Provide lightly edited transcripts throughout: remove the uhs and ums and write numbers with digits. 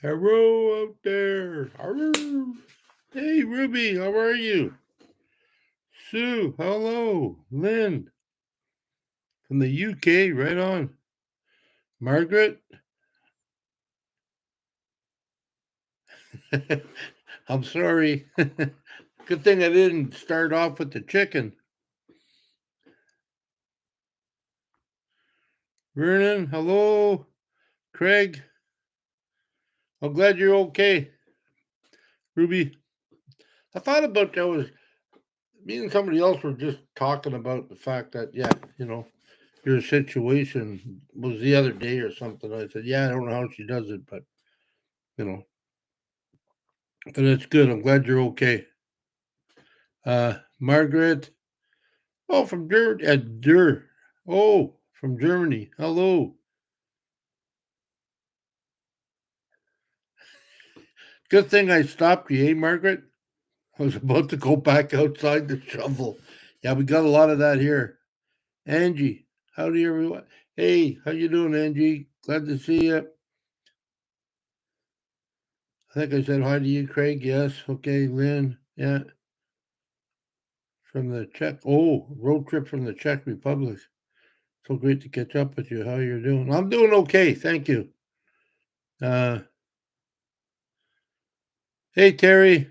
Hello out there. Arr. Hey, Ruby, how are you? Sue, hello. Lynn from the UK, right on. Margaret, I'm sorry. Good thing I didn't start off with the chicken. Vernon, hello. Craig, I'm glad you're okay. Ruby, I thought about that was me and somebody else were just talking about the fact that, yeah, your situation was the other day or something. I said, yeah, I don't know how she does it, but, you know, but it's good. I'm glad you're okay. Margaret, oh, from Germany. Oh, from Germany. Hello. Good thing I stopped you, hey, Margaret? I was about to go back outside to shovel. Yeah, we got a lot of that here. Angie, howdy, everyone. Hey, how you doing, Angie? Glad to see you. I think I said hi to you, Craig. Yes. Okay, Lynn. Yeah. From the Czech. Oh, road trip from the Czech Republic. So great to catch up with you. How you're doing? I'm doing okay. Thank you. Uh, hey, Terry.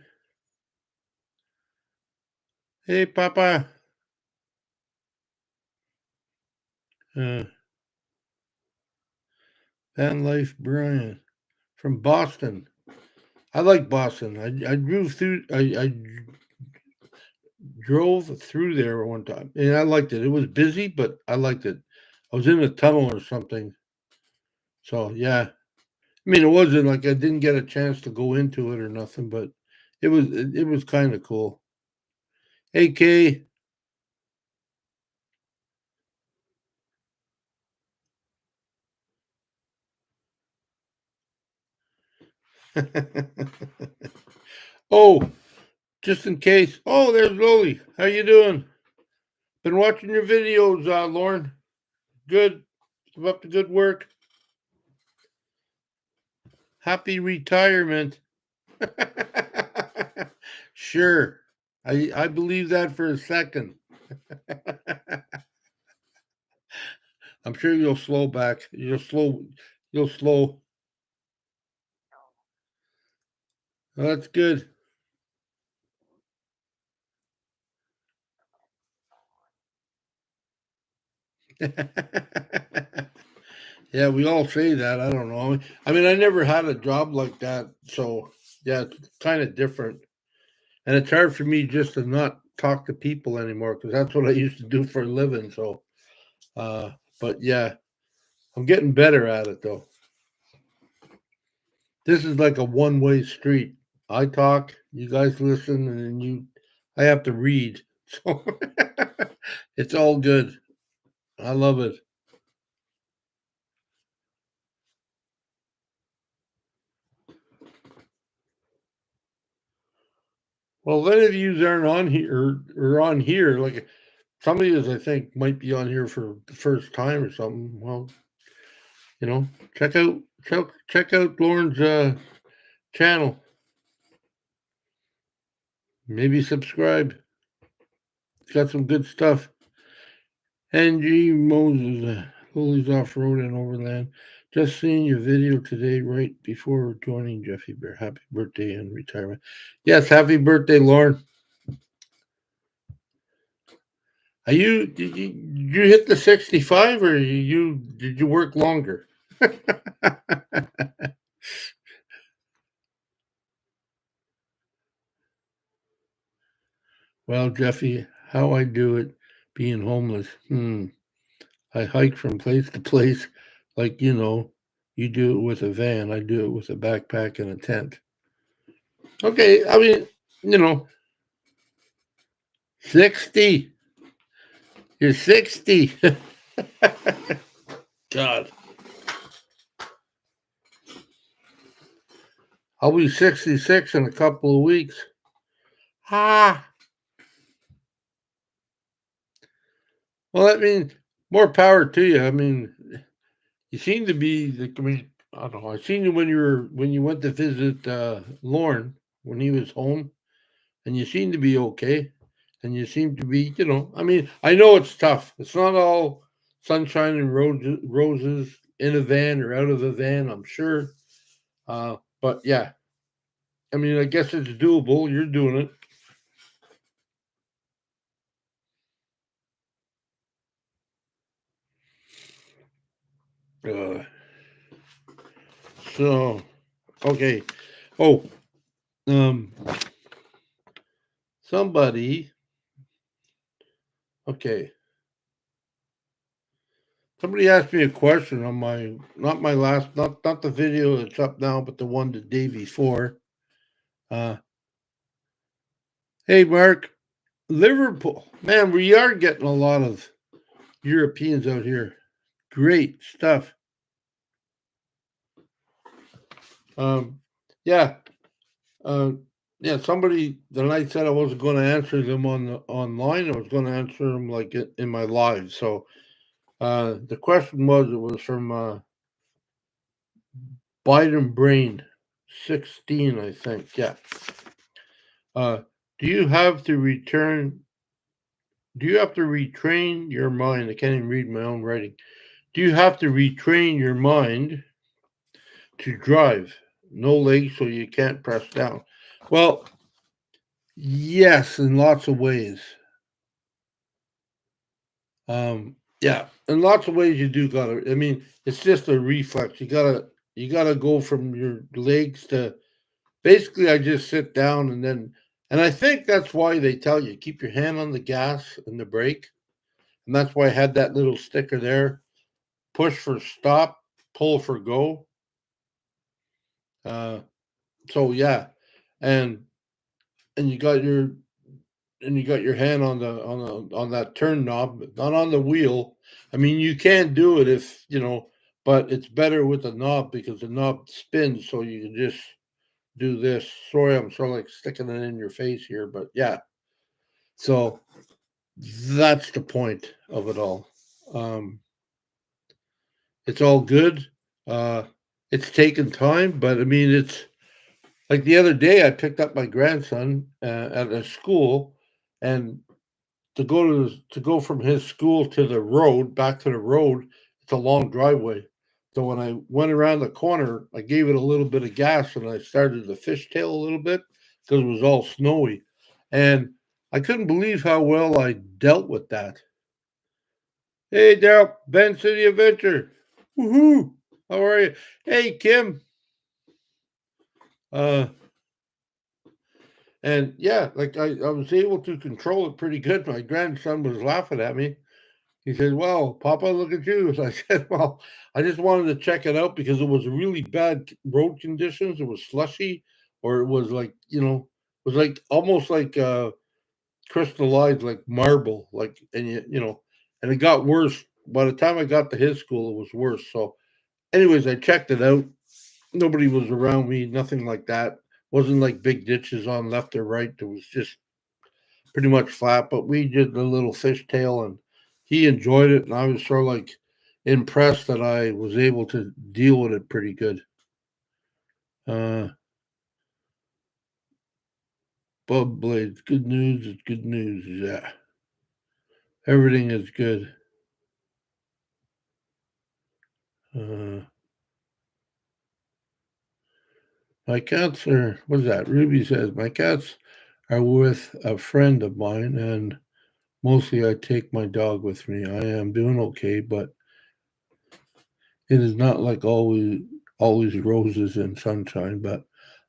Hey, Papa. Uh, Van Life Brian from Boston. I like Boston. I drove through. I drove through there one time, and I liked it. It was busy, but I liked it. I was in a tunnel or something. So yeah, I mean, it wasn't like I didn't get a chance to go into it or nothing, but it was kind of cool. Hey, Kay. Oh, just in case. Oh, there's Lily. How you doing? Been watching your videos, Lauren. Good. Keep up the good work. Happy retirement. Sure. I believe that for a second. I'm sure you'll slow back. You'll slow. Well, that's good. Yeah, we all say that. I don't know. I mean, I never had a job like that, so yeah, it's kind of different. And it's hard for me just to not talk to people anymore because that's what I used to do for a living. So, uh, but yeah, I'm getting better at it though. This is like a one-way street. I talk, you guys listen, and then I have to read. So it's all good. I love it. Well, if any of you aren't on here or on here, like some of you, I think, might be on here for the first time or something. Well, check out check out Lauren's channel. Maybe subscribe. It's got some good stuff. Angie Moses, Lily's off road and overland. Just seeing your video today, right before joining Jeffy Bear. Happy birthday and retirement. Yes, happy birthday, Lauren. Are you did you hit the 65 or did you work longer? Well, Jeffy, how I do it being homeless. I hike from place to place like you do it with a van. I do it with a backpack and a tent. Okay, I mean, you know, 60. You're 60. God. I'll be 66 in a couple of weeks. Ah. Well, I mean, more power to you. I mean, you seem to be, I mean, I don't know. I seen you when you went to visit Lauren when he was home, and you seemed to be okay, and you seem to be, I mean, I know it's tough. It's not all sunshine and roses in a van or out of a van. I'm sure, but yeah, I mean, I guess it's doable. You're doing it. So okay. Oh, um, somebody. Okay. Somebody asked me a question on my not my last not the video that's up now, but the one the day before. Uh, hey Mark, Liverpool, man, we are getting a lot of Europeans out here. Great stuff. Um, yeah, uh, yeah. Somebody the night said I wasn't going to answer them online. I was going to answer them like in my live. So the question was, it was from Biden Brain 16, I think. Yeah. Uh, do you have to return? Do you have to retrain your mind? I can't even read my own writing. Do you have to retrain your mind to drive? No legs, so you can't press down. Well, yes, in lots of ways. Yeah, in lots of ways you do gotta. I mean, it's just a reflex. You gotta go from your legs to basically. I just sit down and I think that's why they tell you keep your hand on the gas and the brake. And that's why I had that little sticker there. Push for stop, pull for go. Uh, so yeah, and and you got your hand on on that turn knob, not on the wheel. I mean, you can do it if but it's better with the knob because the knob spins, so you can just do this. Sorry, I'm sort of like sticking it in your face here, but yeah. So that's the point of it all. Um, it's all good. Uh, it's taken time, but I mean, it's like the other day I picked up my grandson at a school, and to go from his school to the road back to the road, it's a long driveway. So when I went around the corner, I gave it a little bit of gas and I started to fishtail a little bit because it was all snowy, and I couldn't believe how well I dealt with that. Hey, Daryl, Ben City Adventure. Woohoo! How are you? Hey, Kim. Uh, and yeah, like I was able to control it pretty good. My grandson was laughing at me. He said, "Well, Papa, look at you." So I said, "Well, I just wanted to check it out because it was really bad road conditions. It was slushy, or it was like it was like almost like crystallized, like marble, like and and it got worse. By the time I got to his school, it was worse. So, anyways, I checked it out. Nobody was around me, nothing like that. Wasn't like big ditches on left or right. It was just pretty much flat. But we did a little fishtail, and he enjoyed it, and I was sort of like impressed that I was able to deal with it pretty good. Uh, Bub Blades, good news. It's good news. Yeah, everything is good. Uh, my cats are. What's that? Ruby says my cats are with a friend of mine, and mostly I take my dog with me. I am doing okay, but it is not like always roses and sunshine, but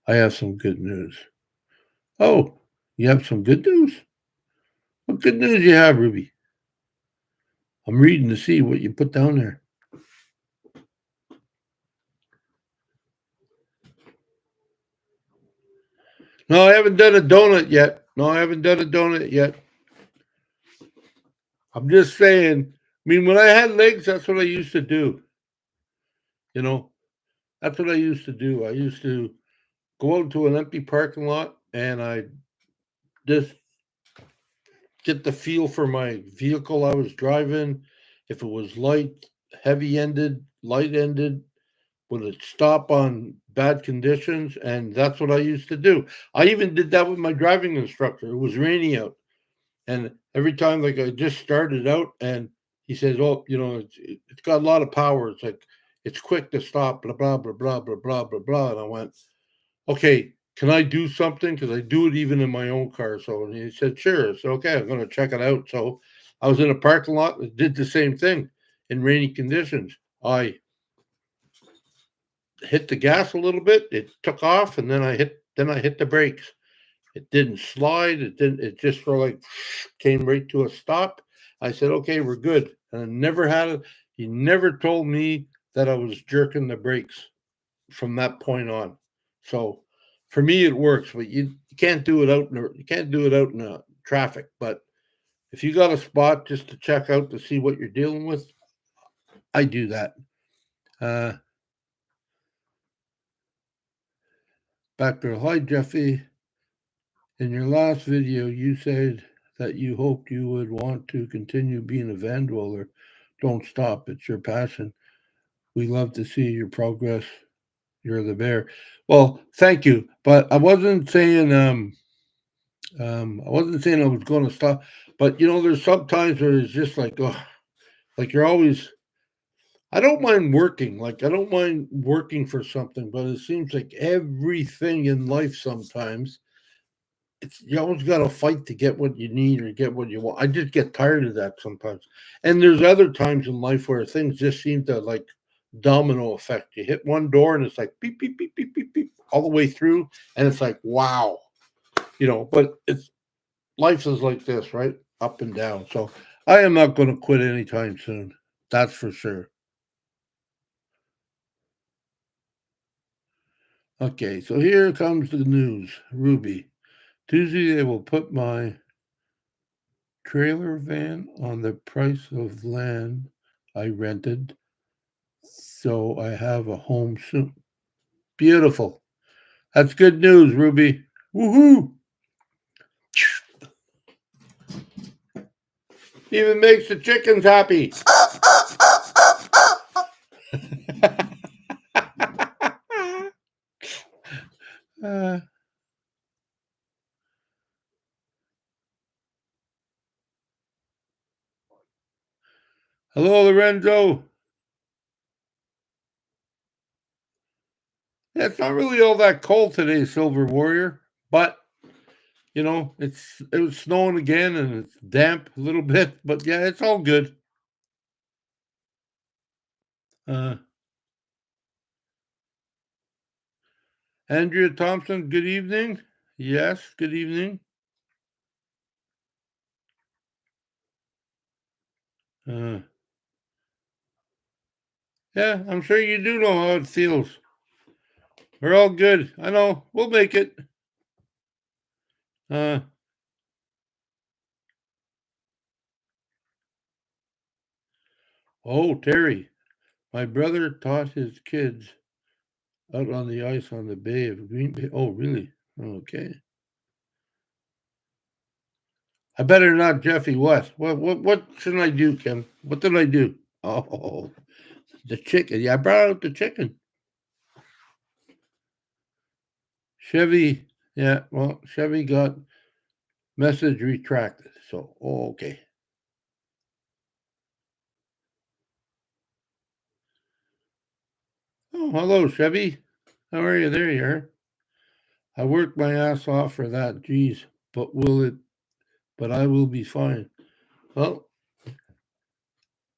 I have some good news. Oh, you have some good news? What good news you have, Ruby? I'm reading to see what you put down there. No, I haven't done a donut yet. No, I haven't done a donut yet. I'm just saying. I mean, when I had legs, that's what I used to do. You know, that's what I used to do. I used to go out to an empty parking lot and I just get the feel for my vehicle I was driving. If it was light, heavy ended, light ended, would it stop on bad conditions, and that's what I used to do. I even did that with my driving instructor. It was rainy out, and every time, like, I just started out, and he says, "Oh, it's got a lot of power. It's like it's quick to stop." Blah blah blah blah blah blah blah blah. And I went, "Okay, can I do something? Because I do it even in my own car." So and he said, "Sure." So okay, I'm going to check it out. So I was in a parking lot and did the same thing in rainy conditions. I hit the gas a little bit. It took off, and then I hit the brakes. It didn't slide. It didn't. It just sort of like came right to a stop. I said, "Okay, we're good." And I never had it. He never told me that I was jerking the brakes from that point on. So for me, it works. But you can't do it out in traffic. But if you got a spot just to check out to see what you're dealing with, I do that. Uh, Back there, hi Jeffy. In your last video, you said that you hoped you would want to continue being a van dweller. Don't stop. It's your passion. We love to see your progress. You're the bear. Well, thank you. But I wasn't saying I was going to stop. But there's some times where it's just like, oh, like you're always. I don't mind working. Like I don't mind working for something, but it seems like everything in life sometimes you always got to fight to get what you need or get what you want. I just get tired of that sometimes. And there's other times in life where things just seem to like domino effect. You hit one door and it's like beep beep beep beep beep beep all the way through, and it's like wow, But it's life is like this, right? Up and down. So I am not going to quit anytime soon. That's for sure. Okay, so here comes the news, Ruby. Tuesday they will put my trailer van on the price of land I rented, so I have a home soon. Beautiful. That's good news, Ruby. Woohoo! Even makes the chickens happy. uh, Hello, Lorenzo. Yeah, it's not really all that cold today, Silver Warrior, but it was snowing again and it's damp a little bit, but yeah, it's all good. Uh, Andrea Thompson, good evening. Yes, good evening. Uh, yeah, I'm sure you do know how it feels. We're all good. I know. We'll make it. Uh, Terry, my brother taught his kids out on the ice on the Bay of Green Bay. Oh, really? Okay. I better not, Jeffy. What? What should I do, Kim? What did I do? Oh, the chicken. Yeah, I brought out the chicken. Chevy. Yeah, well, Chevy got message retracted. So, okay. Oh, hello, Chevy. How are you? There you are. I worked my ass off for that. Geez, but will it? But I will be fine. Well,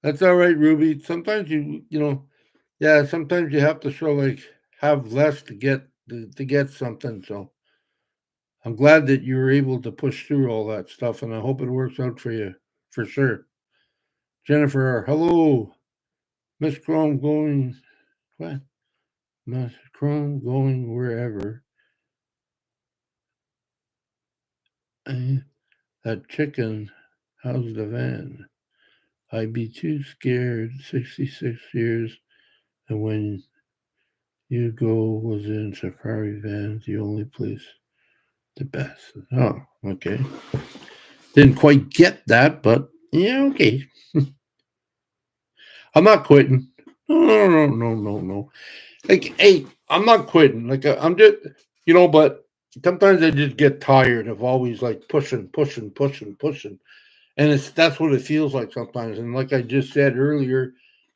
that's all right, Ruby. Sometimes yeah. Sometimes you have to show like have less to get something. So I'm glad that you were able to push through all that stuff, and I hope it works out for you for sure. Jennifer, hello, Miss Chrome going what? Miss Chrome going wherever. That chicken, how's the van? I'd be too scared. 66 years, and when you go was in safari van, the only place, the best. Oh, okay. Didn't quite get that, but yeah, okay. I'm not quitting. No, no, no, no, no, no. Like, hey, I'm not quitting. Like, I'm just, but sometimes I just get tired of always like pushing, pushing, pushing, pushing, and that's what it feels like sometimes. And like I just said earlier,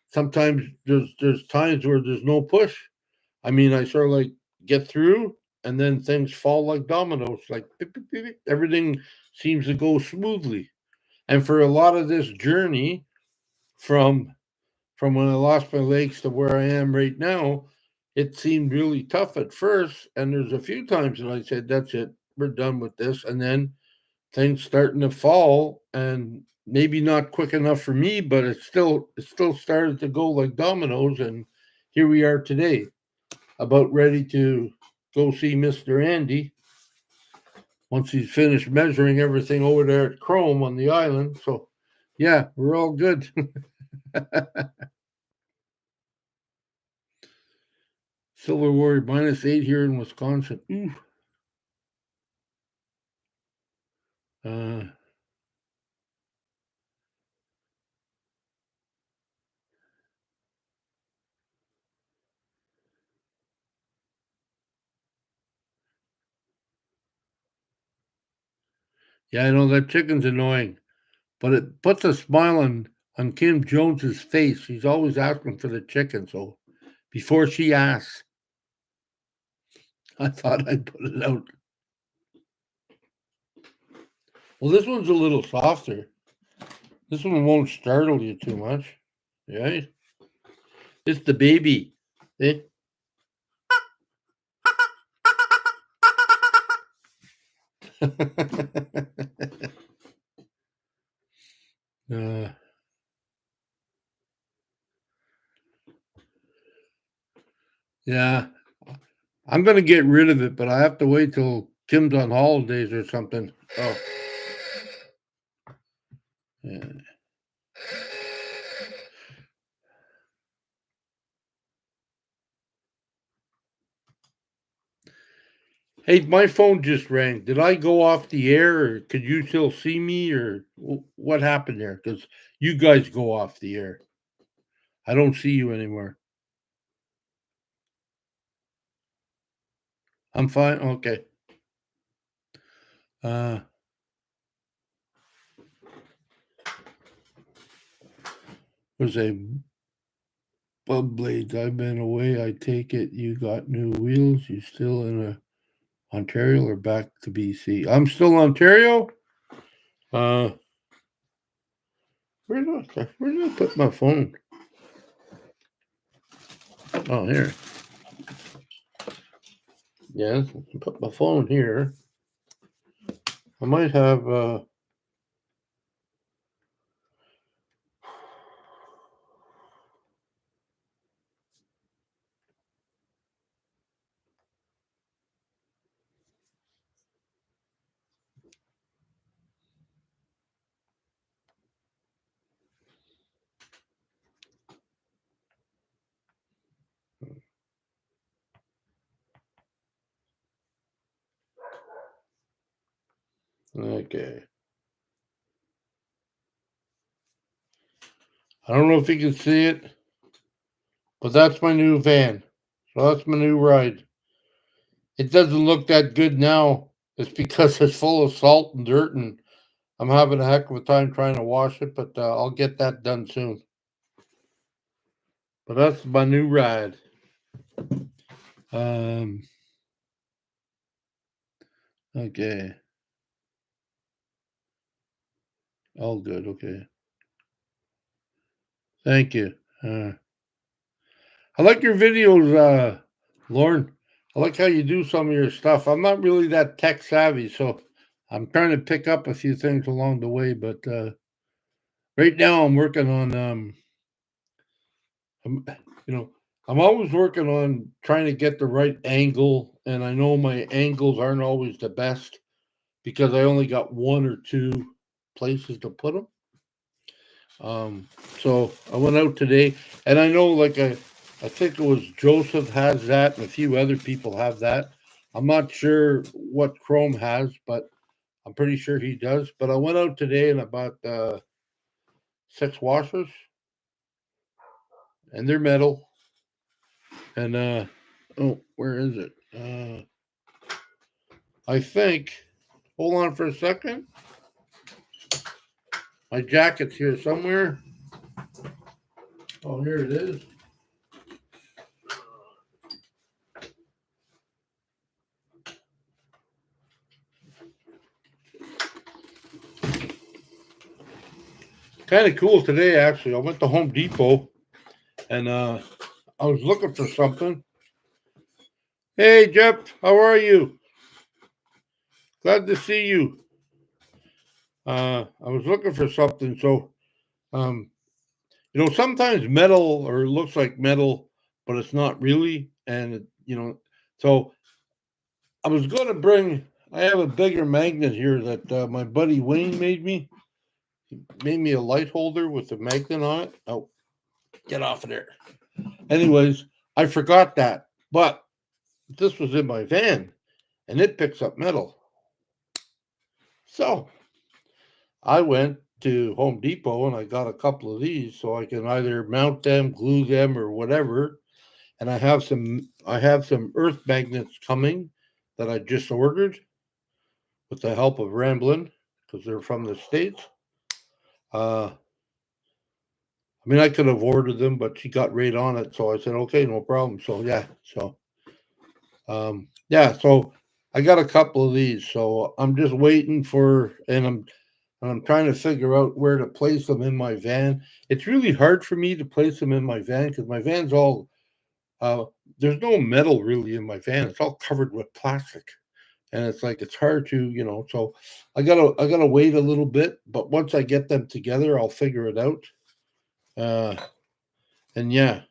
sometimes there's times where there's no push. I mean, I sort of like get through, and then things fall like dominoes. Like beep, beep, beep, beep. Everything seems to go smoothly. And for a lot of this journey, from when I lost my legs to where I am right now, it seemed really tough at first. And there's a few times that I said, "That's it, we're done with this," and then things starting to fall, and maybe not quick enough for me, but it still started to go like dominoes, and here we are today, about ready to go see Mr. Andy once he's finished measuring everything over there at Chrome on the island. So yeah, we're all good. Silver Warrior -8 here in Wisconsin. Ooh. Uh, yeah, I know that chicken's annoying, but it puts a smile on Kim Jones's face. She's always asking for the chicken, so before she asks, I thought I'd put it out. Well, this one's a little softer. This one won't startle you too much. Yeah, it's the baby. Eh? uh, yeah, I'm gonna get rid of it, but I have to wait till Kim's on holidays or something. Oh, yeah. Hey, my phone just rang. Did I go off the air, or could you still see me, or what happened there? Because you guys go off the air. I don't see you anymore. I'm fine. Okay. Uh, was a Bub Blades. I've been away. I take it you got new wheels. You still in Ontario or back to BC? I'm still Ontario. Uh, where did I put my phone? Oh, here. Yes, put my phone here. I might have. Okay. I don't know if you can see it, but that's my new van. So that's my new ride. It doesn't look that good now. It's because it's full of salt and dirt, and I'm having a heck of a time trying to wash it, but I'll get that done soon. But that's my new ride. Um, okay. All good. Okay. Thank you. I like your videos, Lauren. I like how you do some of your stuff. I'm not really that tech savvy, so I'm trying to pick up a few things along the way. But right now, I'm working on, I'm, you know, I'm always working on trying to get the right angle, and I know my angles aren't always the best because I only got one or two places to put them. Um, so I went out today, and I know, like I think it was Joseph has that, and a few other people have that. I'm not sure what Chrome has, but I'm pretty sure he does. But I went out today and I bought 6 washers, and they're metal. And oh, where is it? I think. Hold on for a second. My jacket's here somewhere. Oh, here it is. Kind of cool today, actually. I went to Home Depot and I was looking for something. Hey, Jeff, how are you? Glad to see you. I was looking for something. So, um, sometimes metal or it looks like metal, but it's not really. And, so I was going to bring, I have a bigger magnet here that my buddy Wayne made me. He made me a light holder with a magnet on it. Oh, get off of there. Anyways, I forgot that. But this was in my van and it picks up metal. So I went to Home Depot and I got a couple of these so I can either mount them, glue them, or whatever. And I have some earth magnets coming that I just ordered with the help of Ramblin because they're from the States. I mean, I could have ordered them, but she got right on it, so I said, okay, no problem. So so I got a couple of these, so I'm just waiting for, and I'm trying to figure out where to place them in my van. It's really hard for me to place them in my van because my van's all uh, there's no metal really in my van. It's all covered with plastic, and it's like it's hard to, So I gotta wait a little bit, but once I get them together, I'll figure it out. Uh, and yeah,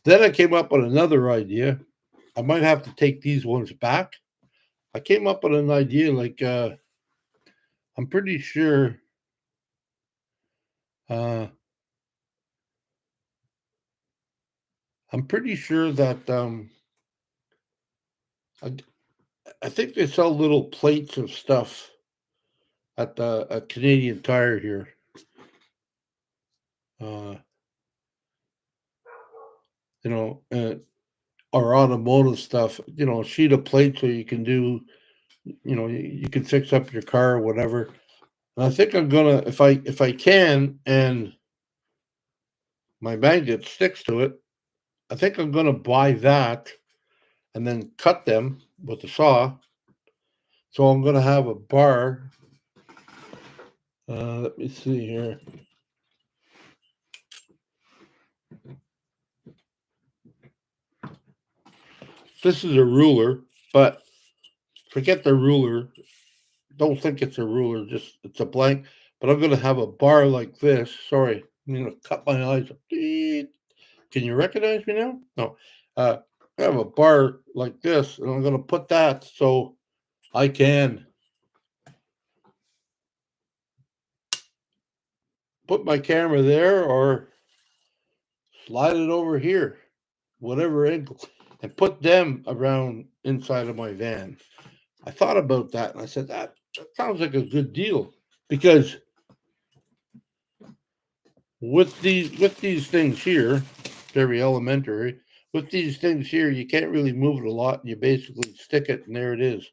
then I came up with another idea. I might have to take these ones back. I came up with an idea like I'm pretty sure. Uh, I'm pretty sure that I, I think they sell little plates of stuff at Canadian Tire here. Uh, you know, or automotive stuff. A sheet of plate so you can do. You can fix up your car or whatever. And I think I'm gonna, if I can, and my magnet sticks to it. I think I'm gonna buy that and then cut them with the saw. So I'm gonna have a bar. Let me see here. This is a ruler, but forget the ruler. Don't think it's a ruler. Just it's a blank. But I'm gonna have a bar like this. Sorry, I'm gonna cut my eyes. Can you recognize me now? No. I have a bar like this, and I'm gonna put that so I can put my camera there or slide it over here, whatever angle, and put them around inside of my van. I thought about that and I said that sounds like a good deal because with these things here, very elementary. With these things here, you can't really move it a lot, and you basically stick it, and there it is.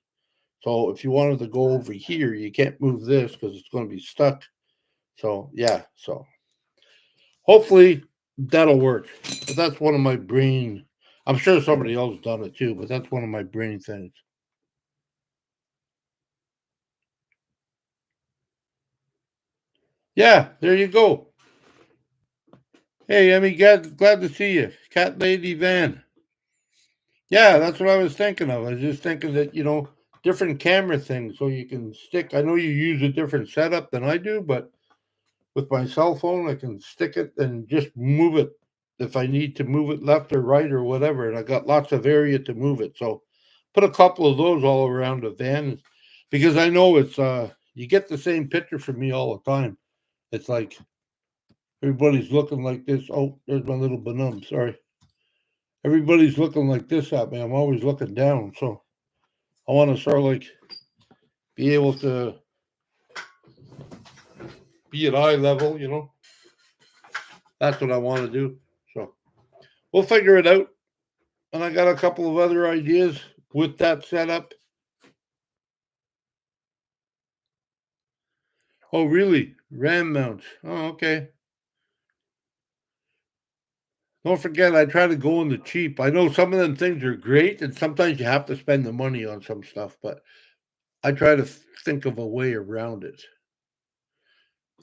So if you wanted to go over here, you can't move this because it's going to be stuck. So yeah, so hopefully that'll work. But that's one of my brain. I'm sure somebody else done it too, but that's one of my brain things. Yeah, there you go. Hey, Emmy, glad to see you. Cat Lady Van. Yeah, that's what I was thinking of. I was just thinking that, different camera things so you can stick. I know you use a different setup than I do, but with my cell phone, I can stick it and just move it if I need to move it left or right or whatever. And I got lots of area to move it. So put a couple of those all around the van because I know it's you get the same picture from me all the time. It's like everybody's looking like this. Oh, there's my little benum. Sorry. Everybody's looking like this at me. I'm always looking down. So I want to sort of like be able to be at eye level. That's what I want to do. So we'll figure it out. And I got a couple of other ideas with that setup. Oh, really? RAM mounts. Oh, okay. Don't forget, I try to go in the cheap. I know some of them things are great, and sometimes you have to spend the money on some stuff, but I try to think of a way around it.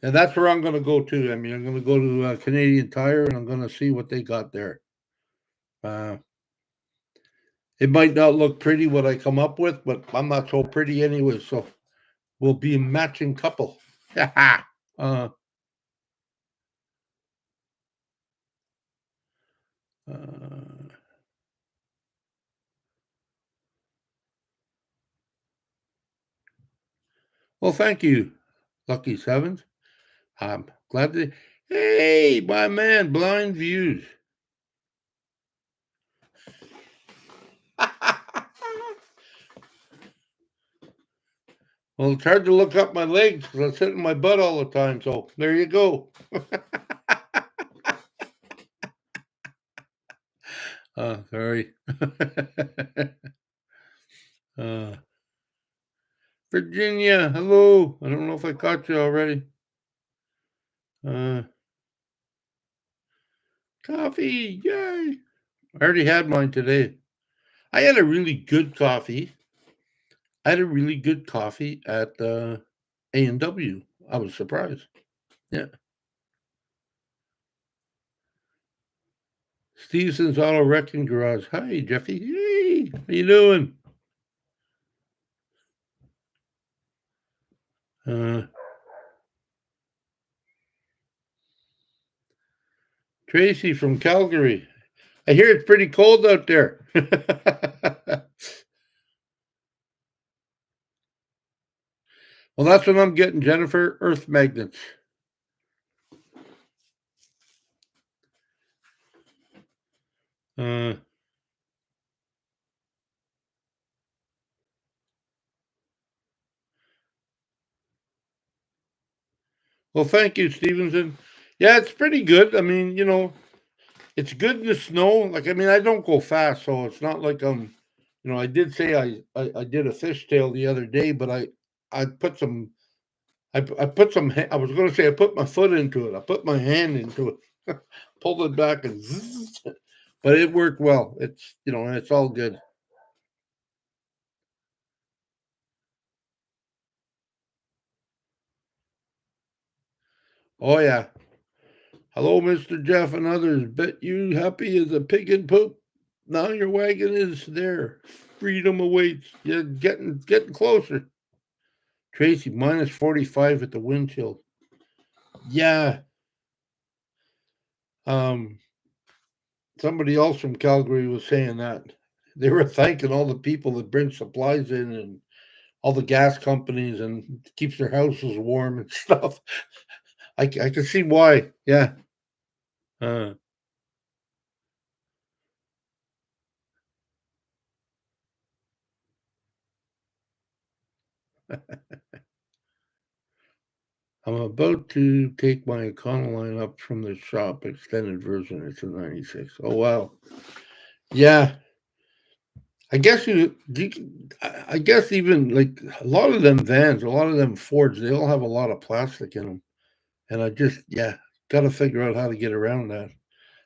And that's where I'm going to go to. I mean, I'm going to go to Canadian Tire, and I'm going to see what they got there. Uh, it might not look pretty what I come up with, but I'm not so pretty anyway, so we'll be a matching couple. uh, uh, well, thank you, Lucky Sevens. I'm glad to. Hey, my man, Blind Views. Well, it's hard to look up my legs because I sit in my butt all the time. So there you go. Sorry. uh, Virginia, hello. I don't know if I caught you already. Uh, Coffee, yay. I already had mine today. I had a really good coffee. I had a really good coffee at A&W. I was surprised. Yeah. Stevenson's Auto Wrecking Garage. Hi, Jeffy. Hey, how you doing? Tracy from Calgary. I hear it's pretty cold out there. Well, that's what I'm getting, Jennifer. Earth magnets. Uh, well, thank you, Stevenson. Yeah, it's pretty good. I mean, it's good in the snow. Like, I mean, I don't go fast, so it's not like I did say I did a fishtail the other day, but I put some I put some. I was going to say I put my foot into it. I put my hand into it, pulled it back, and zzz, but it worked well. It's all good. Oh yeah. Hello, Mr. Jeff and others. Bet you happy as a pig in poop. Now your wagon is there. Freedom awaits. You're getting closer. Tracy, minus 45 at the wind chill. Yeah. Um, Somebody else from Calgary was saying that. They were thanking all the people that bring supplies in and all the gas companies and keeps their houses warm and stuff. I can see why. Yeah. Uh, I'm about to take my Econoline up from the shop, extended version. It's a 96. Oh, wow. Yeah. I guess I guess even like a lot of them vans, a lot of them Fords, they all have a lot of plastic in them. And yeah, got to figure out how to get around that.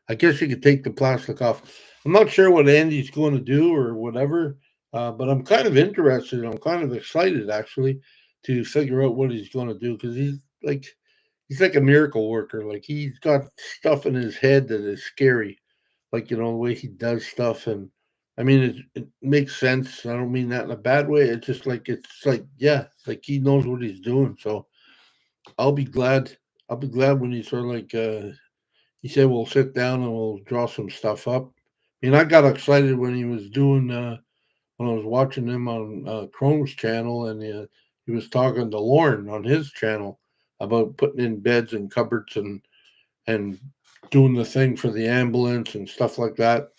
I guess you could take the plastic off. I'm not sure what Andy's going to do or whatever, but I'm kind of interested. I'm kind of excited actually to figure out what he's going to do because he's like a miracle worker. Like he's got stuff in his head that is scary. Like the way he does stuff, and I mean it makes sense. I don't mean that in a bad way. It's like yeah, like he knows what he's doing. So I'll be glad. I'll be glad when he's sort of like he said we'll sit down and we'll draw some stuff up. I mean, I got excited when he was doing when I was watching him on Chrome's channel, and he was talking to Lauren on his channel about putting in beds and cupboards and doing the thing for the ambulance and stuff like that.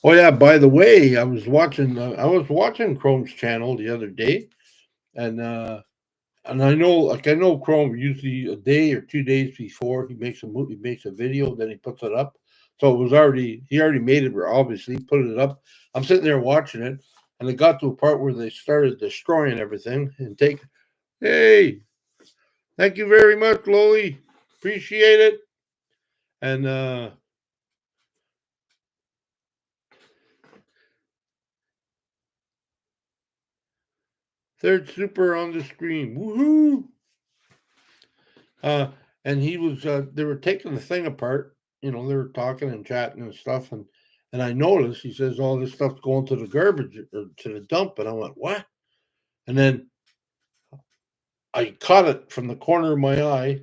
Oh yeah, by the way, I was watching Chrome's channel the other day, and And I know Chrome usually a day or 2 days before he makes he makes a video, then he puts it up. So it was he already made it. Obviously, put it up. I'm sitting there watching it, and it got to a part where they started destroying everything and take. Hey, thank you very much, Loli. Appreciate it. And third super on the screen. Woohoo! Uh, and he was they were taking the thing apart. They were talking and chatting and stuff, and I noticed he says all this stuff's going to the garbage or to the dump, and I went, what? And then I caught it from the corner of my eye,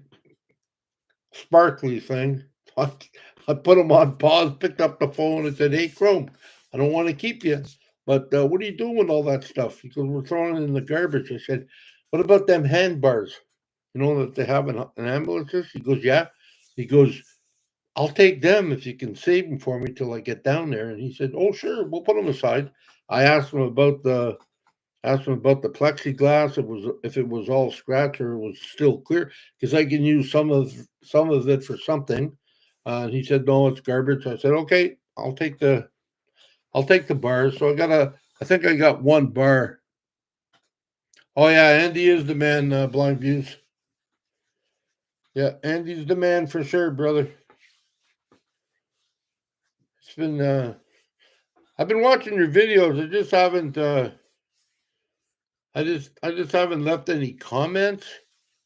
sparkly thing. I put him on pause, picked up the phone, and said, "Hey, Chrome, I don't want to keep you, but what are you doing with all that stuff?" He goes, "We're throwing it in the garbage." I said, "What about them handbars? That they have in ambulances?" He goes, "Yeah." He goes, "I'll take them if you can save them for me till I get down there." And he said, "Oh, sure, we'll put them aside." I asked him about the plexiglass. If it was all scratched or it was still clear, because I can use some of it for something. And he said, "No, it's garbage." I said, "Okay, I'll take the bars." So I think I got one bar. Oh yeah, Andy is the man. Blind views. Yeah, Andy's the man for sure, brother. It's been I've been watching your videos. I just haven't left any comments.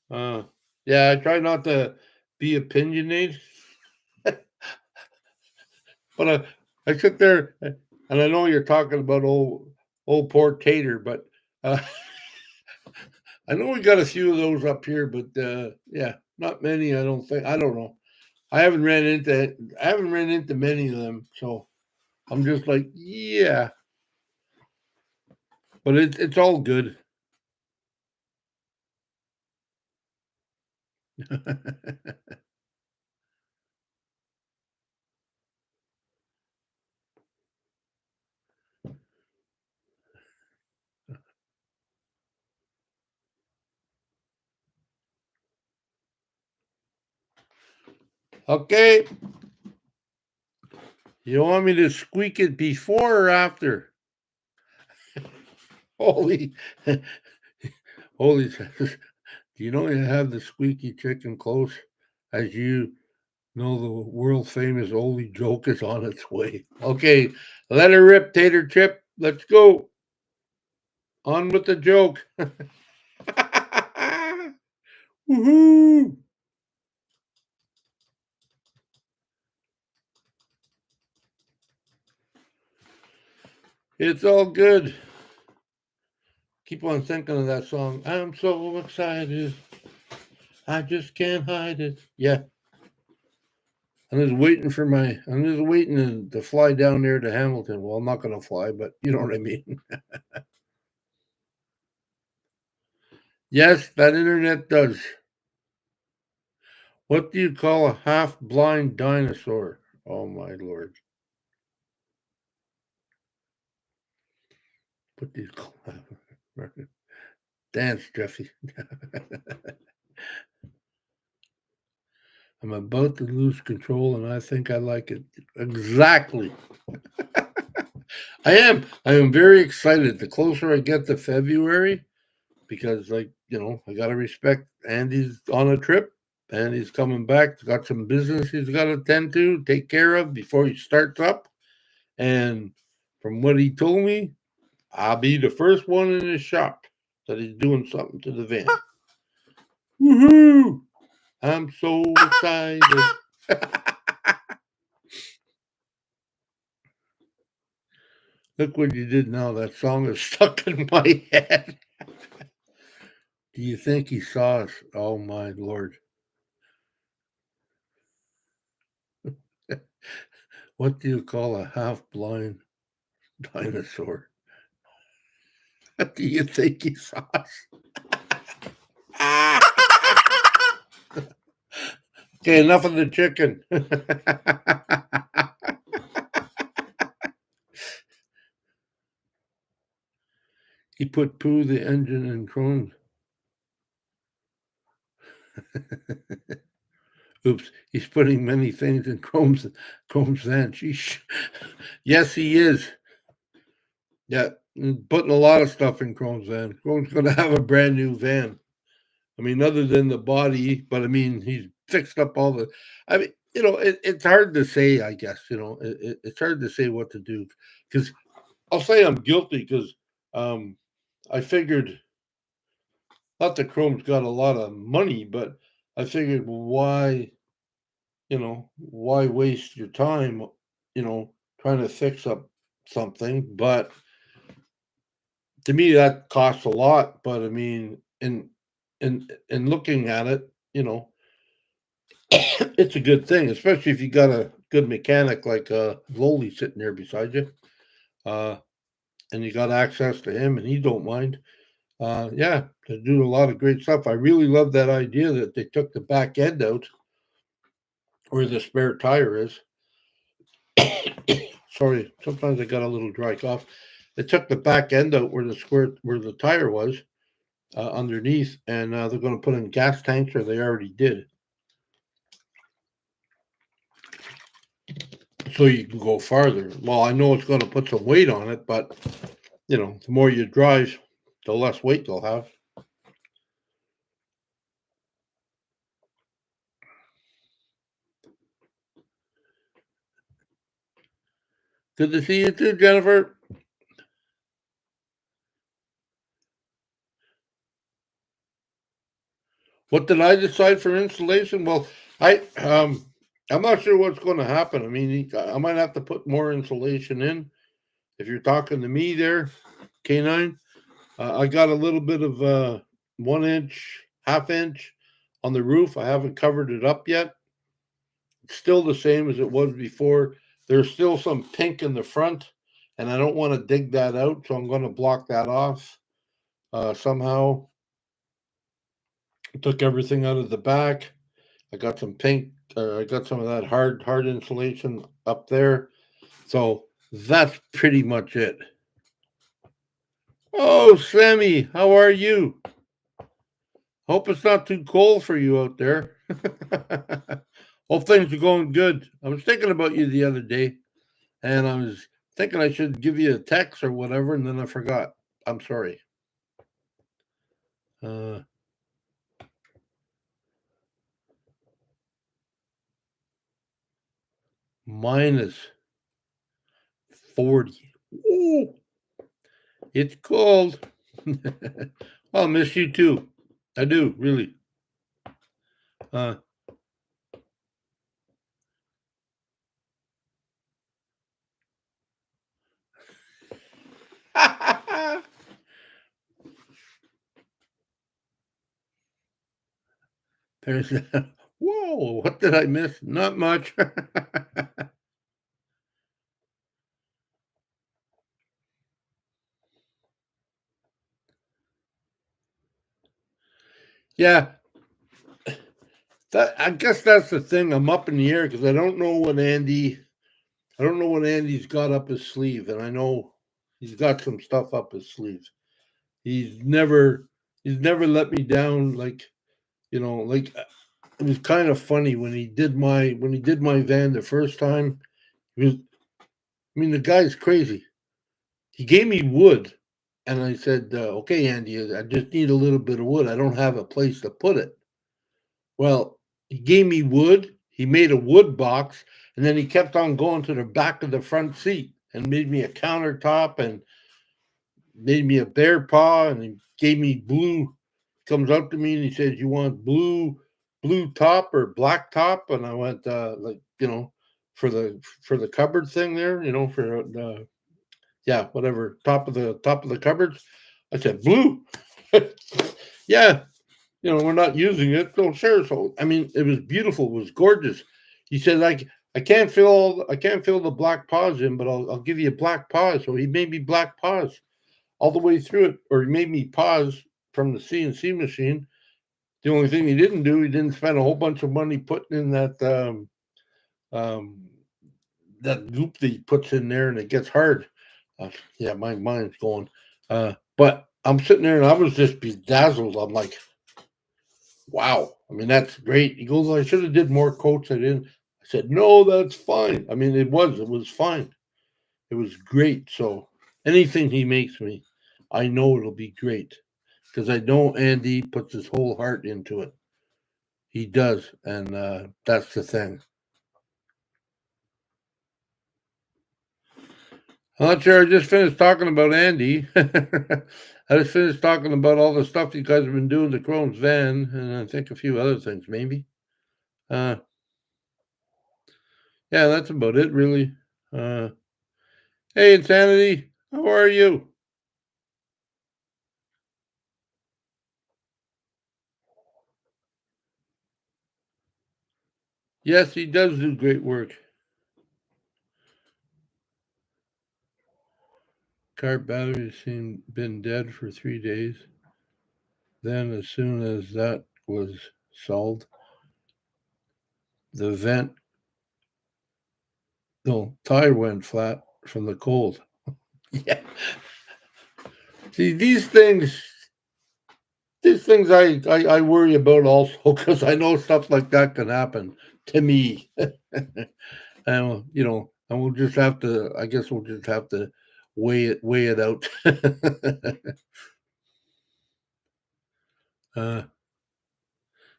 Uh, yeah, I try not to be opinionated, but I sit there and I know you're talking about old poor Tater, but uh, I know we got a few of those up here, but yeah, not many. I don't think. I don't know. I haven't ran into many of them, so I'm just like, yeah, but it's all good. Okay, you want me to squeak it before or after? Holy, holy! Do you know you have the squeaky chicken close? As you know, the world famous Oli joke is on its way. Okay, let her rip, Tater Chip. Let's go. On with the joke. Woohoo! It's all good. Keep on thinking of that song. I'm so excited. I just can't hide it. Yeah. I'm just waiting to fly down there to Hamilton. Well, I'm not going to fly, but you know what I mean. Yes, that internet does. What do you call a half blind dinosaur? Oh, my Lord. What do you call that? Dance, Jeffy. I'm about to lose control, and I think I like it. Exactly. I am very excited. The closer I get to February, because I gotta respect Andy's on a trip and he's coming back. He's got some business he's got to attend to, take care of before he starts up. And from what he told me, I'll be the first one in his shop that he's doing something to the van. Woohoo! I'm so excited. Look what you did now. That song is stuck in my head. Do you think he saw us? Oh my Lord. What do you call a half blind dinosaur? Do you think he saw us? Okay, enough of the chicken. He put Pooh the engine in Crohn's. Oops, he's putting many things in Chrome's van. Sheesh. Yes, he is. Yeah, putting a lot of stuff in Chrome's van. Chrome's going to have a brand new van. I mean, other than the body, but I mean, he's fixed up all the. I mean, it's hard to say. I guess it's hard to say what to do because I'll say I'm guilty because um, I figured not that Chrome's got a lot of money, but I figured why waste your time, trying to fix up something, but to me that costs a lot. But I mean, in looking at it, it's a good thing, especially if you got a good mechanic like Lowly sitting there beside you, uh, and you got access to him, and he don't mind. Yeah, to do a lot of great stuff. I really love that idea that they took the back end out where the spare tire is. Sorry, sometimes I got a little dry cough. They took the back end out where the tire was underneath, and they're going to put in gas tanks, or they already did, so you can go farther. Well, I know it's going to put some weight on it, but the more you drive, the less weight they'll have. Good to see you too, Jennifer. What did I decide for installation? Well, I'm not sure what's going to happen. I mean, I might have to put more insulation in. If you're talking to me there, K9, I got a little bit of 1 inch, half inch on the roof. I haven't covered it up yet. It's still the same as it was before. There's still some pink in the front, and I don't want to dig that out, so I'm going to block that off somehow. I took everything out of the back. I got some pink. I got some of that hard insulation up there. So that's pretty much it. Oh, Sammy, how are you? Hope it's not too cold for you out there. Hope things are going good. I was thinking about you the other day, and I was thinking I should give you a text or whatever, and then I forgot. I'm sorry. Uh, minus 40. Ooh, it's cold. I'll miss you too. I do, really. Uh, there's whoa, what did I miss? Not much. Yeah, that I guess that's the thing. I'm up in the air because I don't know what Andy's got up his sleeve, and I know he's got some stuff up his sleeves. He's never he's never let me down. Like it was kind of funny when he did my van the first time. He was, I mean, the guy's crazy. He gave me wood, and I said, "Okay, Andy, I just need a little bit of wood. I don't have a place to put it." Well, he gave me wood. He made a wood box, and then he kept on going to the back of the front seat and made me a countertop and made me a bear paw, and he gave me blue. Comes up to me and he says, "You want blue top or black top?" And I went, for the cupboard thing there, for yeah, whatever, top of the cupboards. I said blue. Yeah, we're not using it, so sure. So I mean, it was beautiful, it was gorgeous. He said, I can't fill the black paws in, but I'll give you a black pause. So he made me black paws all the way through it, or he made me pause from the CNC machine. The only thing he didn't do, he didn't spend a whole bunch of money putting in um, that goop that he puts in there, and it gets hard. Yeah, my mind's going. But I'm sitting there, and I was just bedazzled. I'm like, wow. I mean, that's great. He goes, I should have did more quotes. I didn't. I said, no, that's fine. I mean, it was fine. It was great. So anything he makes me, I know it'll be great because I know Andy puts his whole heart into it. He does, and that's the thing. I'm not sure. I just finished talking about Andy. I just finished talking about all the stuff you guys have been doing to Crohn's van, and I think a few other things, maybe. Uh, yeah, that's about it, really. Uh, hey, Insanity, how are you? Yes, he does do great work. Car battery seemed been dead for 3 days. Then, as soon as that was solved, the vent, no, tire went flat from the cold. Yeah. See, these things I worry about also because I know stuff like that can happen to me. And and we'll just have to. I guess we'll just have to weigh it out. uh,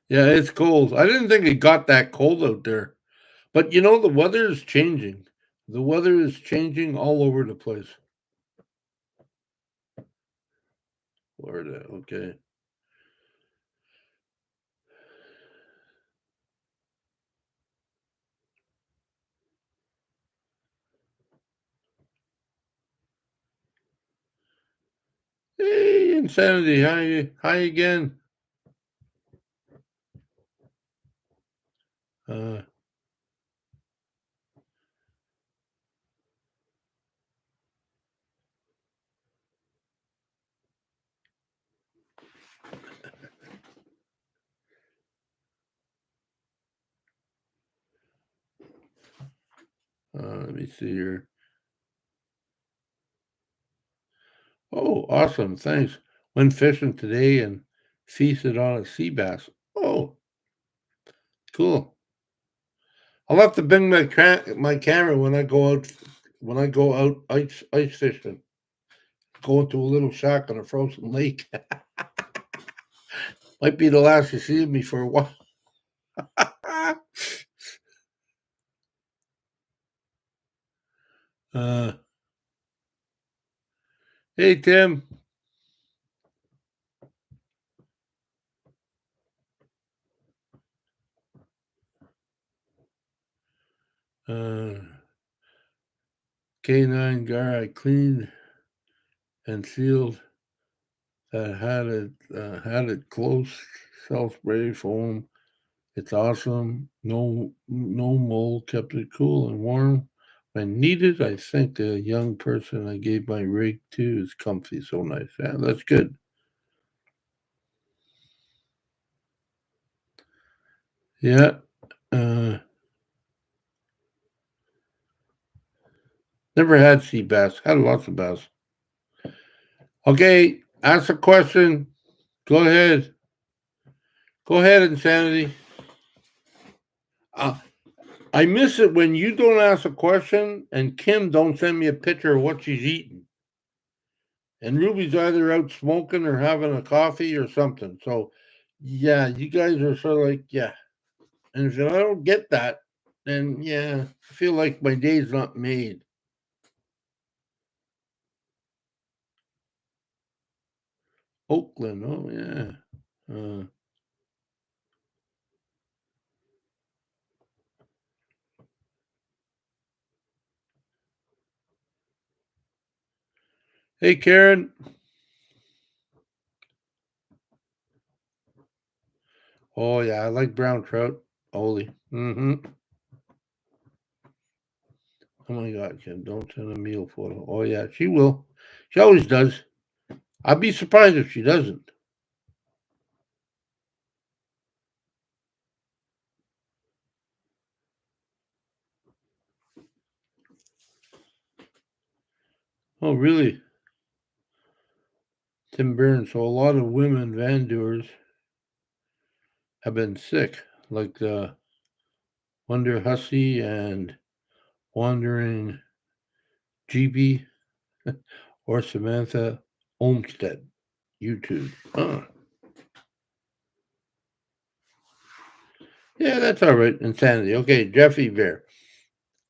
yeah, it's cold. I didn't think it got that cold out there, but the weather is changing. The weather is changing all over the place. Florida, okay. Hey, Insanity, hi again. Uh, let me see here. Oh, awesome. Thanks. Went fishing today and feasted on a sea bass. Oh, cool. I'll have to bring my camera when I go out ice fishing. Go into a little shack on a frozen lake. Might be the last you see of me for a while. uh, hey Tim. Uh, K9 gar I cleaned and sealed that had it close. Self spray foam. It's awesome. No mold. Kept it cool and warm. When needed, I think the young person I gave my rig to is comfy. So nice. Yeah, that's good. Yeah. Uh, Never had sea bass. Had lots of bass. Okay, ask a question. Go ahead. Go ahead, Insanity. Uh, I miss it when you don't ask a question and Kim don't send me a picture of what she's eating. And Ruby's either out smoking or having a coffee or something. So, yeah, you guys are sort of like, yeah. And if I don't get that, then yeah, I feel like my day's not made. Oakland, oh yeah. Uh, hey, Karen. Oh yeah, I like brown trout. Holy. Mm-hmm. Oh my God, Kim, don't send a meal photo. Oh yeah, she will. She always does. I'd be surprised if she doesn't. Oh really? Tim Burns. So a lot of women van doers have been sick, like Wonder Hussey and Wandering GB or Samantha Olmsted. YouTube. Yeah, that's all right. Insanity. Okay, Jeffy Bear.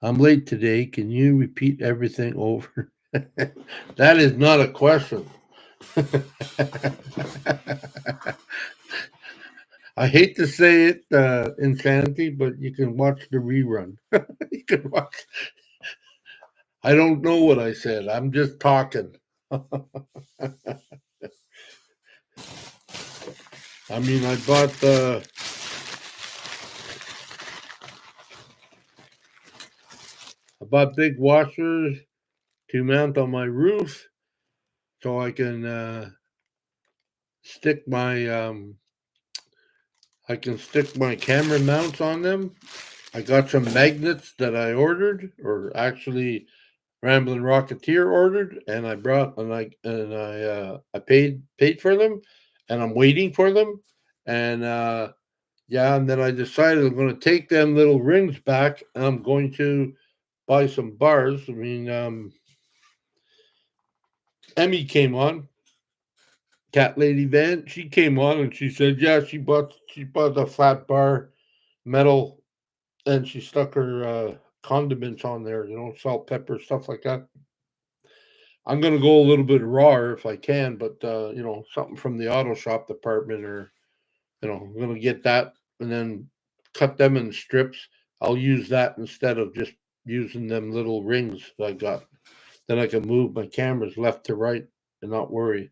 I'm late today. Can you repeat everything over? That is not a question. I hate to say it, Insanity, but you can watch the rerun. You can watch. I don't know what I said. I'm just talking. I mean, I bought big washers to mount on my roof so I can stick my camera mounts on them. I got some magnets that I ordered, or actually Ramblin' Rocketeer ordered, and I brought I paid for them, and I'm waiting for them, and yeah, and then I decided I'm going to take them little rings back, and I'm going to buy some bars. I mean, Emmy came on, Cat Lady Van. She came on and she said, yeah, she bought a flat bar metal, and she stuck her condiments on there, salt, pepper, stuff like that. I'm gonna go a little bit raw if I can, but something from the auto shop department, or I'm gonna get that and then cut them in strips. I'll use that instead of just using them little rings that I got. Then I can move my cameras left to right and not worry.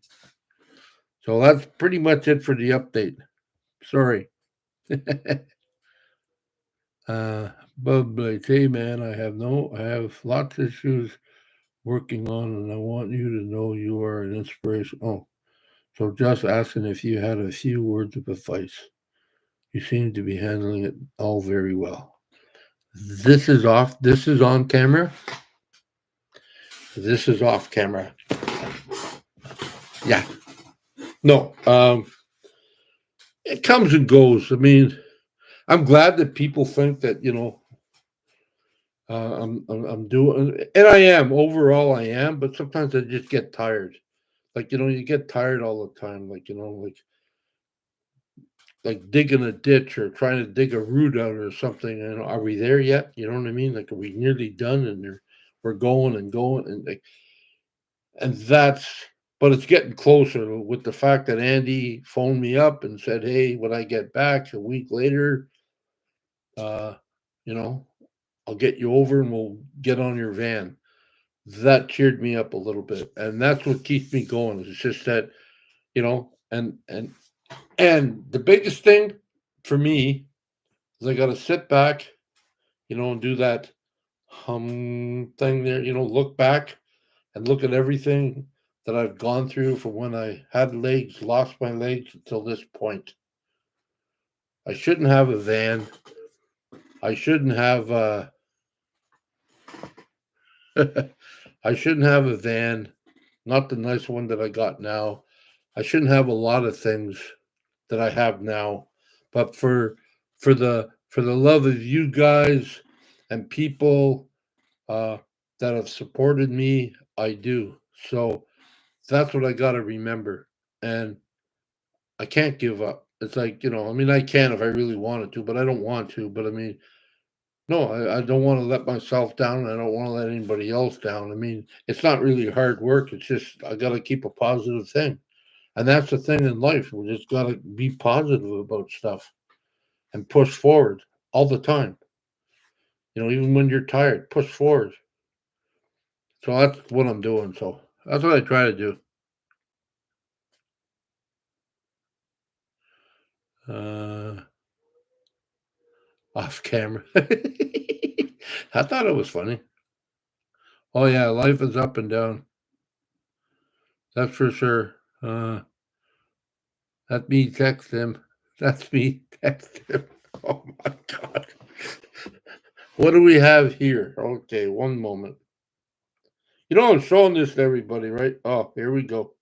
So that's pretty much it for the update. Sorry. Bub Blades, hey man, I have lots of issues working on, and I want you to know you are an inspiration. Oh, so just asking if you had a few words of advice. You seem to be handling it all very well. This is off. This is on camera. This is off camera. Yeah. No. It comes and goes. I mean, I'm glad that people think that I'm doing, and I am overall. I am, but sometimes I just get tired. Like you get tired all the time. Like digging a ditch or trying to dig a root out or something. And are we there yet? You know what I mean? Like, are we nearly done? And we're going and going, and that's. But it's getting closer with the fact that Andy phoned me up and said, "Hey, when I get back a week later, uh, you know, I'll get you over and we'll get on your van." That cheered me up a little bit, and that's what keeps me going. It's just that and the biggest thing for me is I got to sit back, and do that thing there. Look back and look at everything that I've gone through from when I had legs, lost my legs until this point. I shouldn't have a van. I shouldn't have. I shouldn't have a van. Not the nice one that I got now. I shouldn't have a lot of things that I have now, but for the love of you guys and people that have supported me, I do. So that's what I got to remember, and I can't give up. It's like I mean, I can if I really wanted to, but I don't want to. But I mean, no, I don't want to let myself down. I don't want to let anybody else down. I mean, it's not really hard work. It's just I got to keep a positive thing. And that's the thing in life. We just got to be positive about stuff and push forward all the time. Even when you're tired, push forward. So that's what I'm doing. So that's what I try to do. Uh, Off camera. I thought it was funny. Oh, yeah, life is up and down. That's for sure. That's me text him. That's me text him. Oh, my God. What do we have here? Okay, one moment. I'm showing this to everybody, right? Oh, here we go.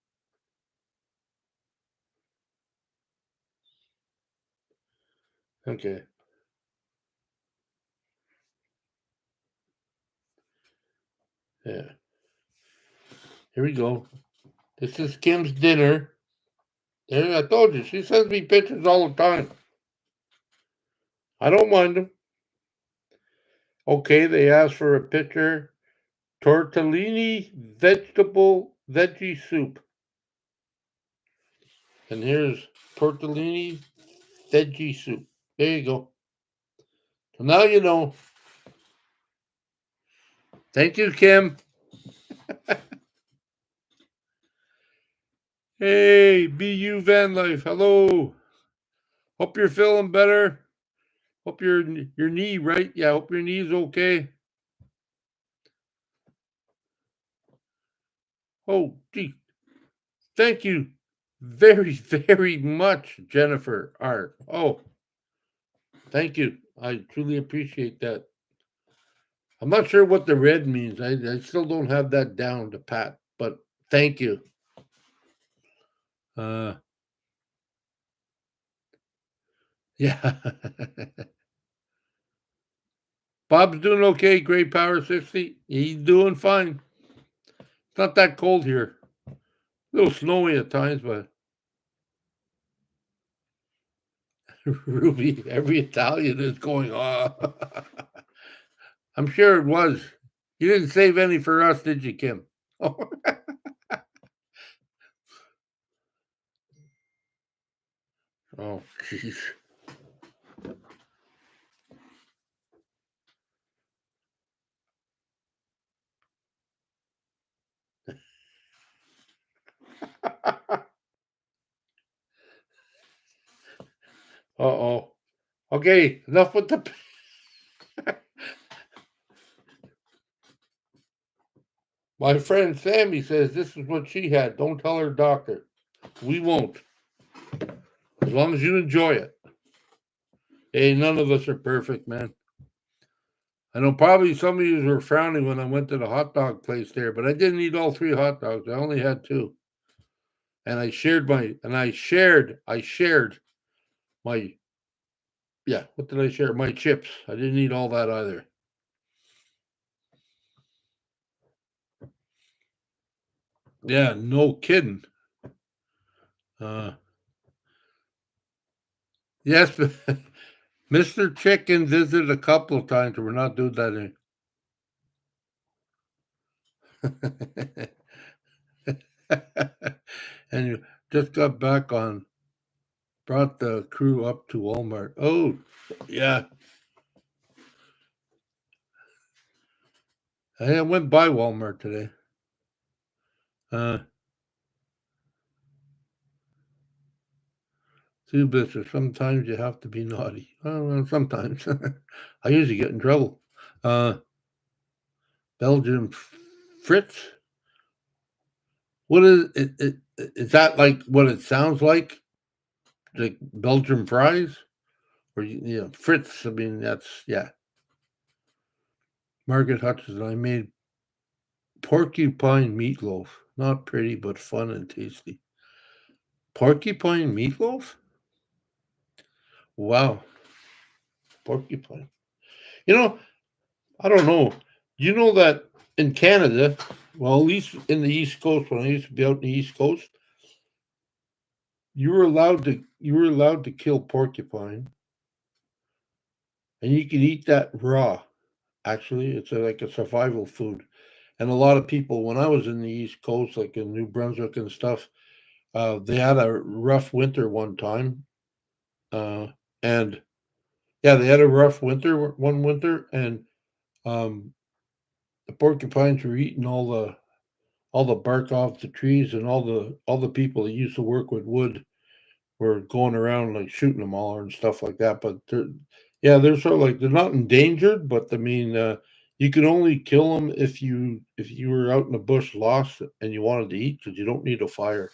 Okay. Yeah. Here we go. This is Kim's dinner. There, I told you, she sends me pictures all the time. I don't mind them. Okay, they asked for a picture. Tortellini veggie soup. And here's tortellini veggie soup. There you go. So now you know. Thank you, Kim. Hey, BU Van Life. Hello. Hope you're feeling better. Hope your knee, right? Yeah, hope your knee's okay. Oh, gee. Thank you very, very much, Jennifer Art. Oh, thank you. I truly appreciate that. I'm not sure what the red means. I still don't have that down to pat, but thank you. Uh, yeah. Bob's doing okay. Great Power 60. He's doing fine. It's not that cold here. A little snowy at times, but Ruby, every Italian is going, oh. I'm sure it was. You didn't save any for us, did you, Kim? Oh, jeez. Uh-oh. Okay, enough with the. My friend Sammy says this is what she had. Don't tell her doctor. We won't. As long as you enjoy it. Hey, none of us are perfect, man. I know probably some of you were frowning when I went to the hot dog place there, but I didn't eat all 3 hot dogs. I only had 2. And I shared my yeah, what did I share? My chips. I didn't eat all that either. Yeah, no kidding. Uh yes, but Mr. Chicken visited a couple of times. We're not doing that anymore. And you just got back on, brought the crew up to Walmart. Oh, yeah. I went by Walmart today. Uh, Two business. Sometimes you have to be naughty. Well, sometimes. I usually get in trouble. Uh, Belgian Fritz. What is it? Is that like what it sounds like? Like Belgian fries? Or Fritz. I mean, that's yeah. Margaret Hutchison. I made porcupine meatloaf. Not pretty, but fun and tasty. Porcupine meatloaf? Wow, porcupine. You know, I don't know. You know that in Canada, well, at least in the East Coast, when I used to be out in the East Coast, you were allowed to kill porcupine, and you can eat that raw. Actually, it's like a survival food. And a lot of people, when I was in the East Coast, like in New Brunswick and stuff, they had a rough winter one time, and yeah, they had a rough winter one winter, and um, the porcupines were eating all the bark off the trees, and all the people that used to work with wood were going around like shooting them all and stuff like that. But they're sort of like they're not endangered, but I mean, you can only kill them if you were out in the bush lost and you wanted to eat because you don't need a fire.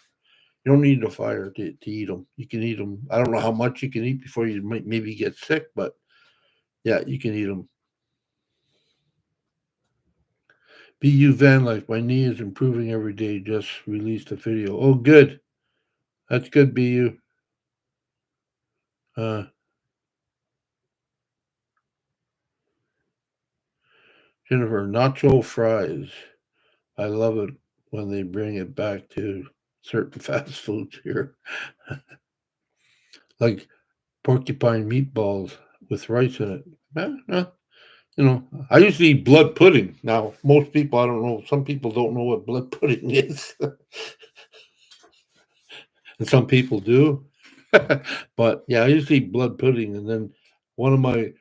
You don't need a fire to eat them. You can eat them. I don't know how much you can eat before you might maybe get sick, but yeah, you can eat them. BU Van Life, my knee is improving every day. Just released a video. Oh, good. That's good, BU. Uh, Jennifer, nacho fries. I love it when they bring it back to certain fast foods here, like porcupine meatballs with rice in it. I used to eat blood pudding. Now, most people, I don't know, some people don't know what blood pudding is, and some people do. But yeah, I used to eat blood pudding, and then one of my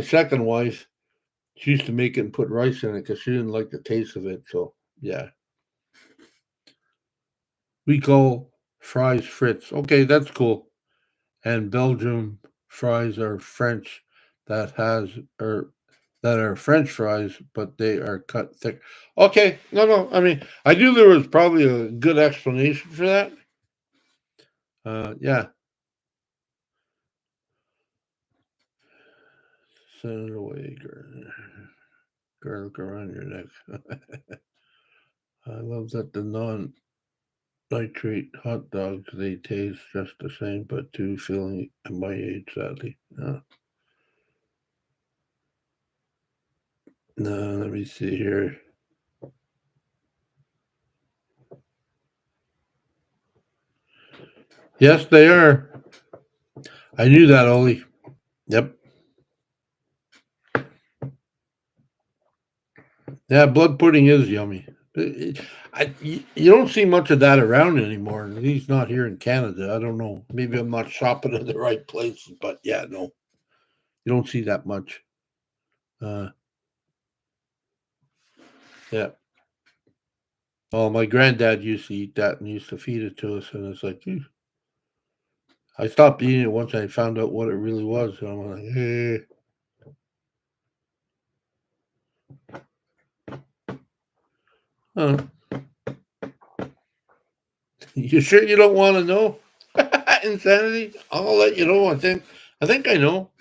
second wife, she used to make it and put rice in it because she didn't like the taste of it. So yeah, we call fries frites. Okay, that's cool. And Belgium fries are French that has or that are French fries, but they are cut thick. Okay, no. I mean, I knew there was probably a good explanation for that. Yeah, send it away, garlic around your neck. I love that the non-nitrate hot dogs they taste just the same, but too filling at my age, sadly. No, let me see here. Yes, they are. I knew that, Ollie. Yep. Yeah, blood pudding is yummy. You don't see much of that around anymore. At least not here in Canada. I don't know. Maybe I'm not shopping in the right places, but yeah, no, you don't see that much. Uh, yeah. Oh, my granddad used to eat that and used to feed it to us, and it's like, I stopped eating it once I found out what it really was. And I'm like, hey, uh, you sure you don't want to know? Insanity. I'll let you know. I think I know.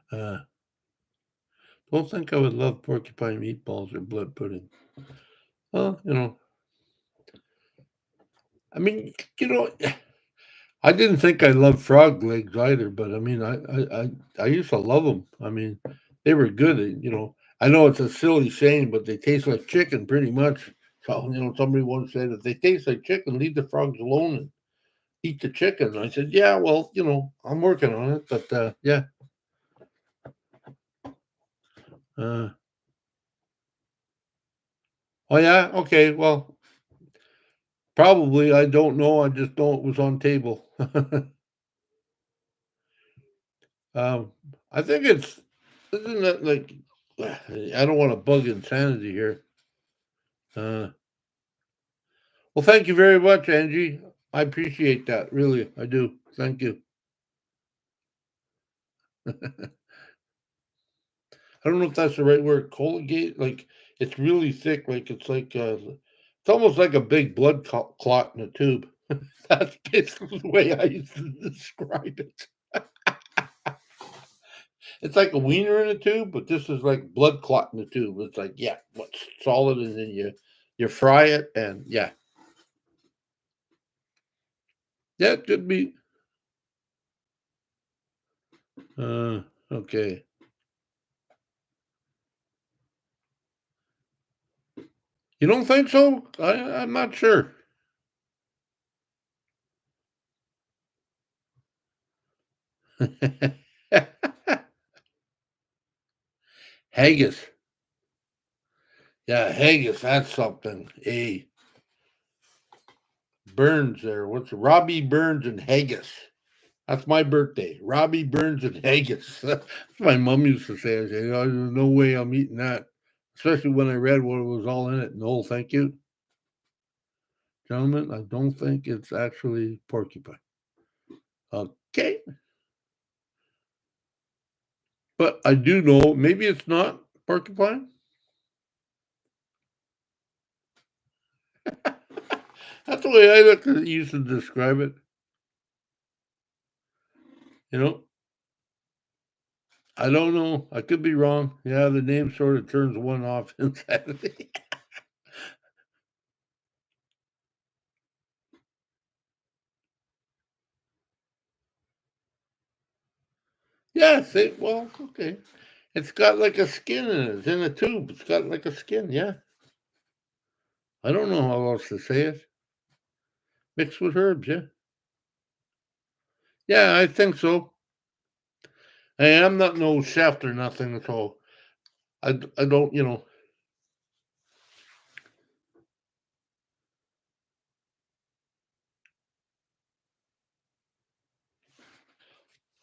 Uh, don't think I would love porcupine meatballs or blood pudding. Well, I mean, you know, I didn't think I loved frog legs either, but I mean, I used to love them. I mean, they were good. I know it's a silly saying, but they taste like chicken pretty much. So, somebody once said, if they taste like chicken, leave the frogs alone and eat the chicken. I said, yeah, well, I'm working on it, but yeah. Uh, oh, yeah, okay, well, probably I don't know. I just know it was on table. Um, I think isn't that like, I don't want to bug insanity here. Uh, well, thank you very much, Angie. I appreciate that. Really, I do. Thank you. I don't know if that's the right word. Colgate, like it's really thick. Like it's almost like a big blood clot in a tube. That's basically the way I used to describe it. It's like a wiener in a tube, but this is like blood clot in a tube. It's like, yeah, what's solid, and then you fry it, and yeah, yeah, it could be. Uh, okay. You don't think so? I'm not sure. Haggis. Yeah, haggis. That's something. Hey, Burns there. What's Robbie Burns and haggis? That's my birthday. Robbie Burns and haggis. That's what my mom used to say. I said, there's no way I'm eating that. Especially when I read what was all in it. No, thank you. Gentlemen, I don't think it's actually porcupine. Okay. But I do know maybe it's not porcupine. That's the way I look at it, used to describe it. You know, I don't know. I could be wrong. Yeah, the name sort of turns one off insanity. Yeah, see, well, okay. It's got like a skin in it. It's in a tube. It's got like a skin, yeah. I don't know how else to say it. Mixed with herbs, yeah. Yeah, I think so. Hey, I'm not no chef or nothing, so I don't,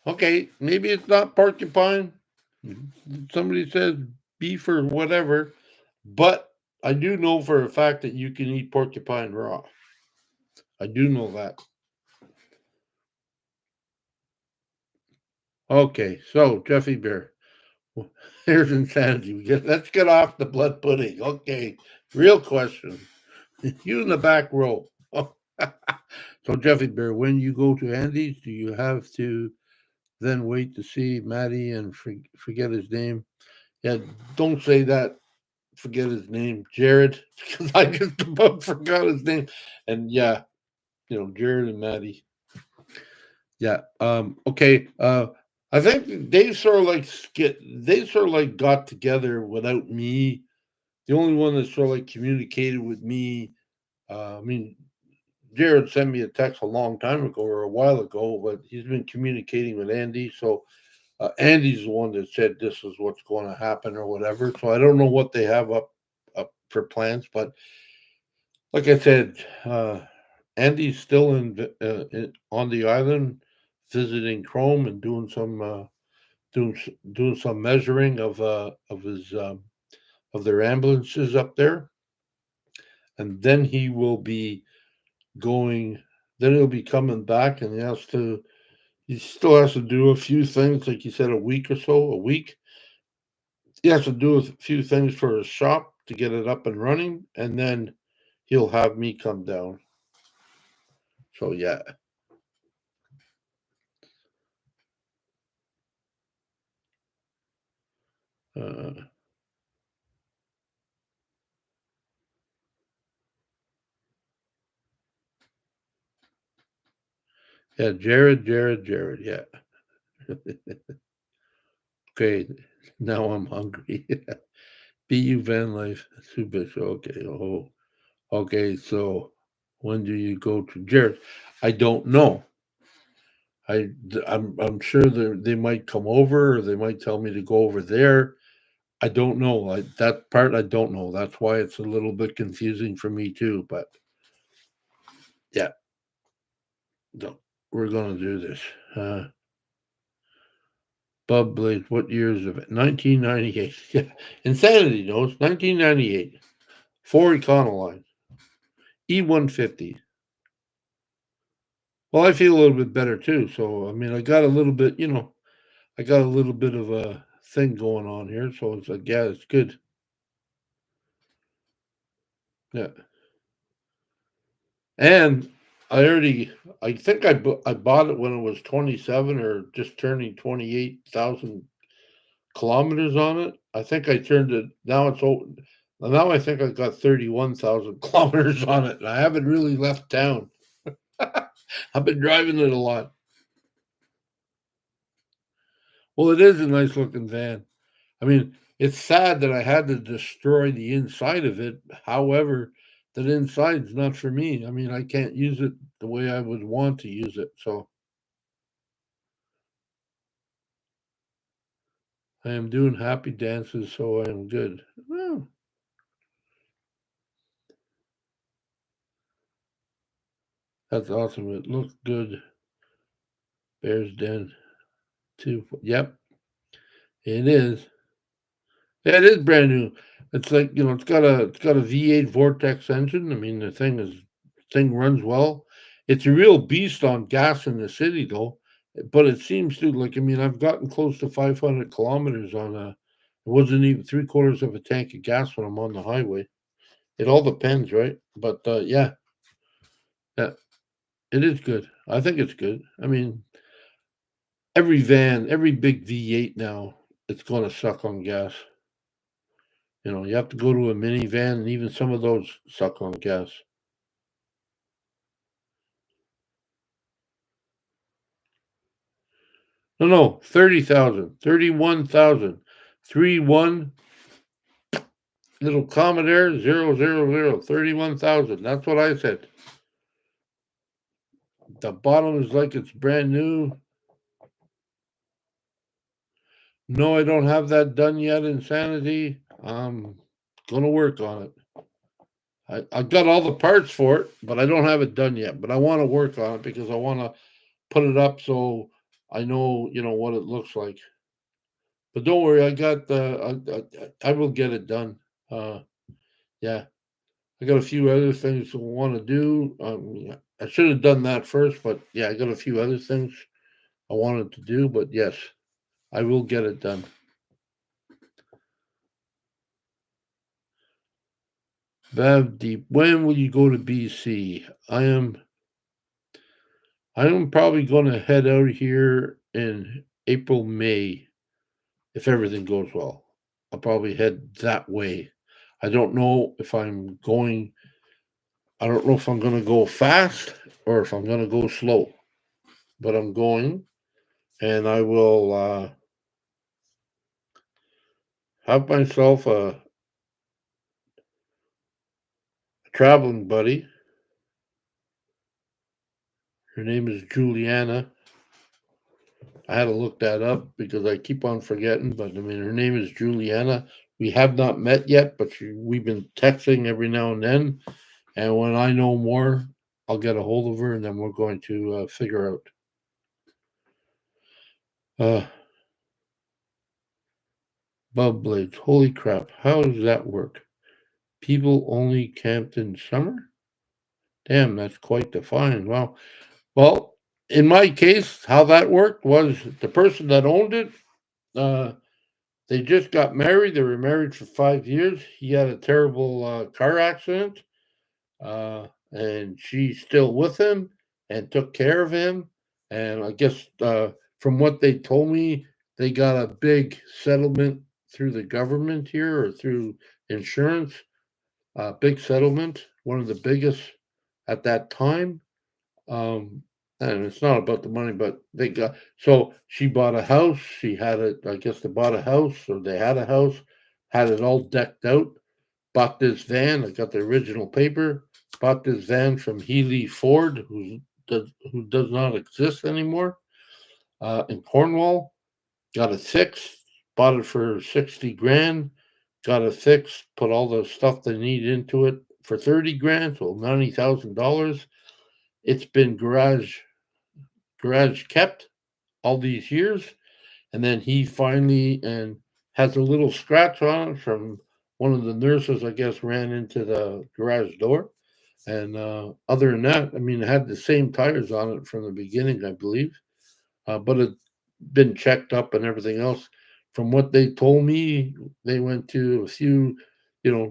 Okay, maybe it's not porcupine. Somebody says beef or whatever, but I do know for a fact that you can eat porcupine raw. I do know that. Okay, so Jeffy Bear, here's insanity. Let's get off the blood pudding. Okay, real question. You in the back row. So Jeffy Bear, when you go to Andy's, do you have to then wait to see Matty and forget his name? Yeah, don't say that. Forget his name, Jared, because I just about forgot his name. And yeah, Jared and Maddie. Yeah. Okay. I think they sort of like they sort of like got together without me. The only one that sort of like communicated with me. I mean, Jared sent me a text a long time ago or a while ago, but he's been communicating with Andy. So Andy's the one that said this is what's going to happen or whatever. So I don't know what they have up for plans, but like I said, Andy's still on the island visiting Chrome and doing some measuring of his of their ambulances up there, and then he will be going. Then he'll be coming back, and he still has to do a few things, like you said, a week or so, a week. He has to do a few things for his shop to get it up and running, and then he'll have me come down. So yeah, uh, yeah, Jared. Yeah. Okay, now I'm hungry. BU Van Life, Subish. Okay. Oh, okay. So when do you go to Jared? I don't know. I'm sure they might come over, or they might tell me to go over there. I don't know. That part I don't know. That's why it's a little bit confusing for me too. But yeah, no, we're gonna do this. Bub Blaze, what years of it? 1998. Yeah, Insanity knows. 1998. Four Econoline. E150. Well, I feel a little bit better too. So, I mean, I got a little bit, I got a little bit of a thing going on here. So it's like, yeah, it's good. Yeah. And I think I bought it when it was 27 or just turning 28,000 kilometers on it. I think I turned it, now it's old. Now I think I've got 31,000 kilometers on it. And I haven't really left town. I've been driving it a lot. Well, it is a nice looking van. I mean, it's sad that I had to destroy the inside of it. However, that inside's not for me. I mean, I can't use it the way I would want to use it. So I am doing happy dances, so I am good. Oh, that's awesome. It looks good. Bear's Den too. Yep, it is. Yeah, it is brand new. It's like, it's got a V8 Vortex engine. I mean, thing runs well. It's a real beast on gas in the city though. But it seems to, like, I mean, I've gotten close to 500 kilometers on a. It wasn't even three-quarters of a tank of gas when I'm on the highway. It all depends, right? But yeah, yeah, it is good. I think it's good. I mean, every big V8 now, it's going to suck on gas. You have to go to a minivan, and even some of those suck on gas. No, 30,000. 31,000. 3-1 little Commodore 000. 31,000. That's what I said. The bottom is like it's brand new. No, I don't have that done yet, Insanity. I'm gonna work on it. I've got all the parts for it, but I don't have it done yet. But I want to work on it because I want to put it up so I know, what it looks like. But don't worry, I got the. I will get it done. Uh, yeah, I got a few other things I want to do. I should have done that first, but yeah, I got a few other things I wanted to do. But yes, I will get it done. Bev Deep, when will you go to BC? I am probably going to head out here in April, May, if everything goes well. I'll probably head that way. I don't know if I'm going. I don't know if I'm going to go fast or if I'm going to go slow, but I'm going, and I will have myself a traveling buddy. Her name is Juliana. I had to look that up because I keep on forgetting, but I mean, her name is Juliana. We have not met yet, but we've been texting every now and then. And when I know more, I'll get a hold of her, and then we're going to figure out. Uh, Bub Blades. Holy crap. How does that work? People only camped in summer? Damn, that's quite defined. Wow. Well, in my case, how that worked was the person that owned it, uh, they just got married. They were married for 5 years. He had a terrible car accident, and she's still with him and took care of him. And I guess from what they told me, they got a big settlement through the government here or through insurance. Big settlement, one of the biggest at that time. Um, and it's not about the money, but they got so she bought a house. She had it, I guess they bought a house or they had a house, had it all decked out, bought this van. I got the original paper, bought this van from Healy Ford, who does not exist anymore, in Cornwall. Got it fixed, bought it for 60 grand, got it fixed, put all the stuff they need into it for 30 grand, so $90,000. It's been garage kept all these years, and then he finally and has a little scratch on it from one of the nurses, I guess, ran into the garage door. And other than that, I mean, it had the same tires on it from the beginning, I believe, but it been checked up and everything else. From what they told me, they went to a few,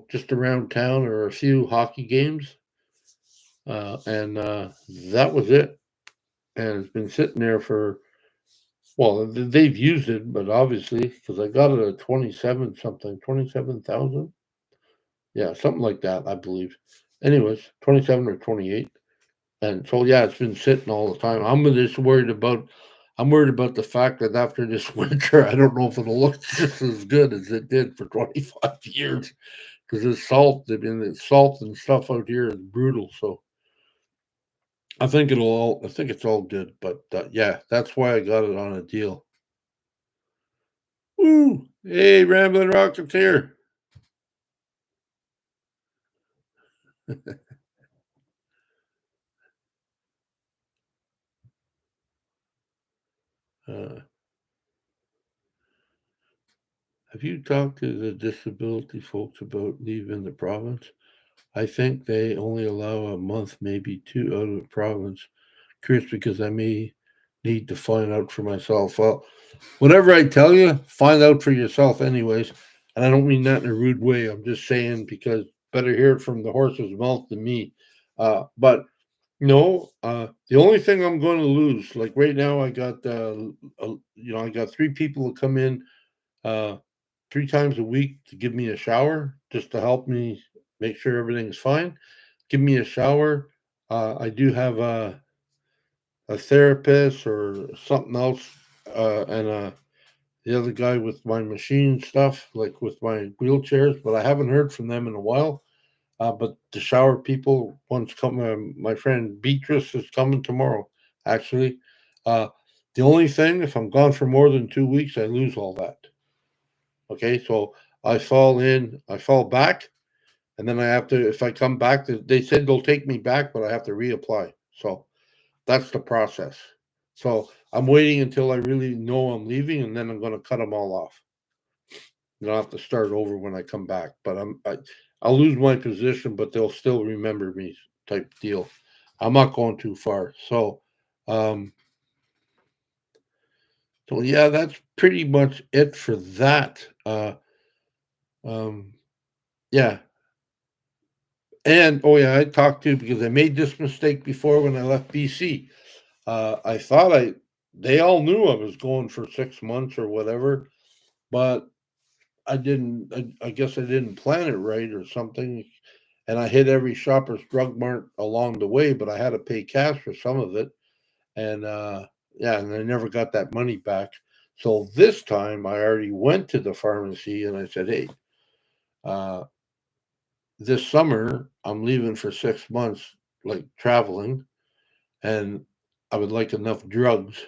just around town or a few hockey games, and that was it. And it's been sitting there for, well, they've used it, but obviously, because I got it at 27 something, 27,000. Yeah, something like that, I believe. Anyways, 27 or 28. And so, yeah, it's been sitting all the time. I'm worried about the fact that after this winter, I don't know if it'll look just as good as it did for 25 years because the salt and stuff out here is brutal. So I think it's all good. But yeah, that's why I got it on a deal. Woo! Hey, Ramblin' Rocketeer. Uh, have you talked to the disability folks about leaving the province? I think they only allow a month, maybe two out of the province. Curious because I may need to find out for myself. Well, whatever I tell you, find out for yourself, anyways. And I don't mean that in a rude way. I'm just saying because better hear it from the horse's mouth than me. But no, the only thing I'm going to lose, like right now, I got three people that come in uh, 3 times a week to give me a shower, just to help me make sure everything's fine. Give me a shower. I do have a therapist or something else the other guy with my machine stuff, like with my wheelchairs, but I haven't heard from them in a while. But the shower people, one's coming. My friend Beatrice is coming tomorrow. Actually, uh, the only thing, if I'm gone for more than 2 weeks, I lose all that. Okay, so I fall back, and then I have to. If I come back, they said they'll take me back, but I have to reapply. So that's the process. So I'm waiting until I really know I'm leaving, and then I'm going to cut them all off. You don't have to start over when I come back, but I'll lose my position, but they'll still remember me, type deal. I'm not going too far, um, so yeah, that's pretty much it for that. Um, yeah, and oh yeah, I talked to because I made this mistake before when I left BC. I thought they all knew I was going for 6 months or whatever, but I didn't. I guess I didn't plan it right or something. And I hit every Shoppers Drug Mart along the way, but I had to pay cash for some of it. And yeah, and I never got that money back. So this time I already went to the pharmacy and I said, hey, uh, this summer I'm leaving for 6 months, like traveling, and I would like enough drugs,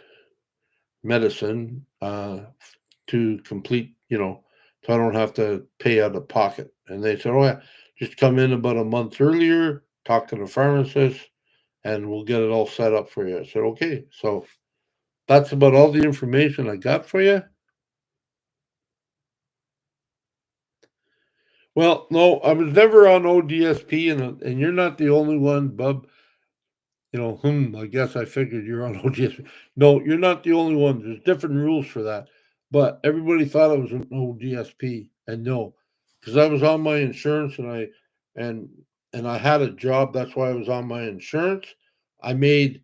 medicine, to complete, so I don't have to pay out of pocket. And they said, oh, yeah, just come in about a month earlier, talk to the pharmacist, and we'll get it all set up for you. I said, okay. So that's about all the information I got for you. Well, no, I was never on ODSP, and you're not the only one, Bub. I guess I figured you're on ODSP. No, you're not the only one. There's different rules for that. But everybody thought I was an ODSP, and no, because I was on my insurance and and I had a job. That's why I was on my insurance. I made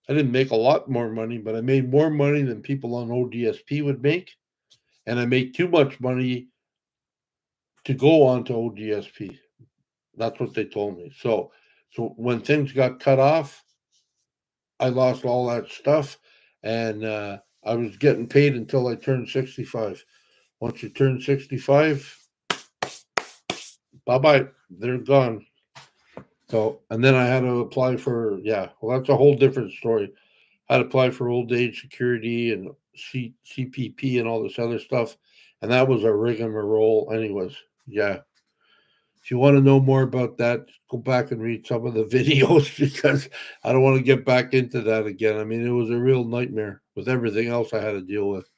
I didn't make a lot more money, but I made more money than people on ODSP would make, and I made too much money to go on to ODSP. That's what they told me. So when things got cut off, I lost all that stuff, and I was getting paid until I turned 65. Once you turn 65, bye bye, they're gone. So, and then I had to apply for, yeah, well, that's a whole different story. I had to apply for old age security and CPP and all this other stuff. And that was a rigmarole, anyways. Yeah. If you want to know more about that, go back and read some of the videos because I don't want to get back into that again. I mean, it was a real nightmare with everything else I had to deal with.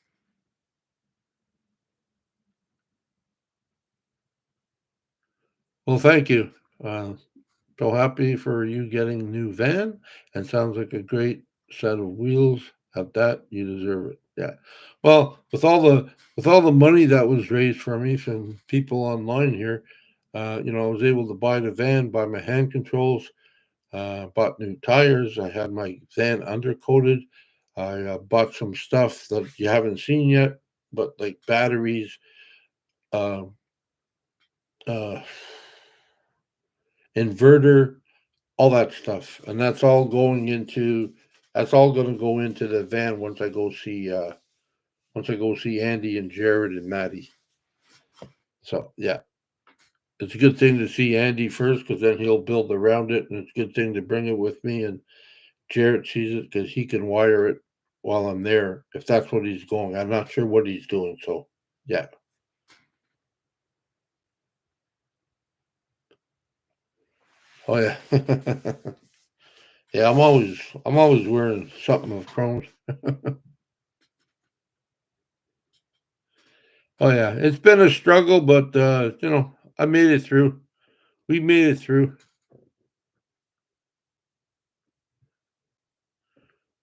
Well, thank you. Uh, so happy for you getting a new van, and sounds like a great set of wheels. At that, you deserve it. Yeah. Well, with all the money that was raised for me from people online here, I was able to buy the van, buy my hand controls, bought new tires. I had my van undercoated. I bought some stuff that you haven't seen yet, but like batteries, uh, uh, inverter, all that stuff, and that's all going to go into the van once I go see Andy and Jared and Maddie. So yeah, it's a good thing to see Andy first because then he'll build around it, and it's a good thing to bring it with me. And Jared sees it because he can wire it while I'm there if that's what he's going. I'm not sure what he's doing, so yeah. Oh yeah, yeah. I'm always wearing something of Chrome's. Oh yeah, it's been a struggle, but I made it through. We made it through.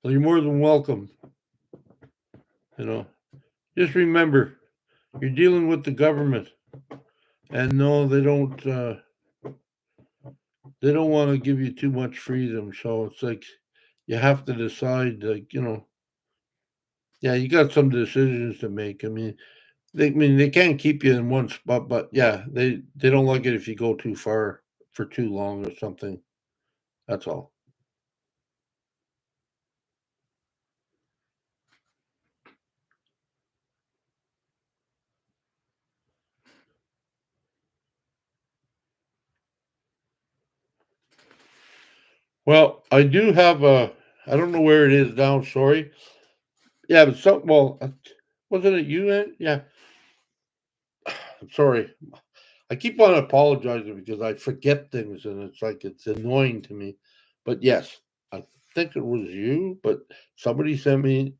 Well, you're more than welcome. You know, just remember you're dealing with the government, and no, they don't want to give you too much freedom. So it's like you have to decide. Like yeah, you got some decisions to make. I mean, they can't keep you in one spot, but yeah, they don't like it if you go too far for too long or something. That's all. Well, I do have a. I don't know where it is now. Sorry. Yeah, but wasn't it you? Yeah. I'm sorry. I keep on apologizing because I forget things and it's like it's annoying to me. But yes, I think it was you, but somebody sent me.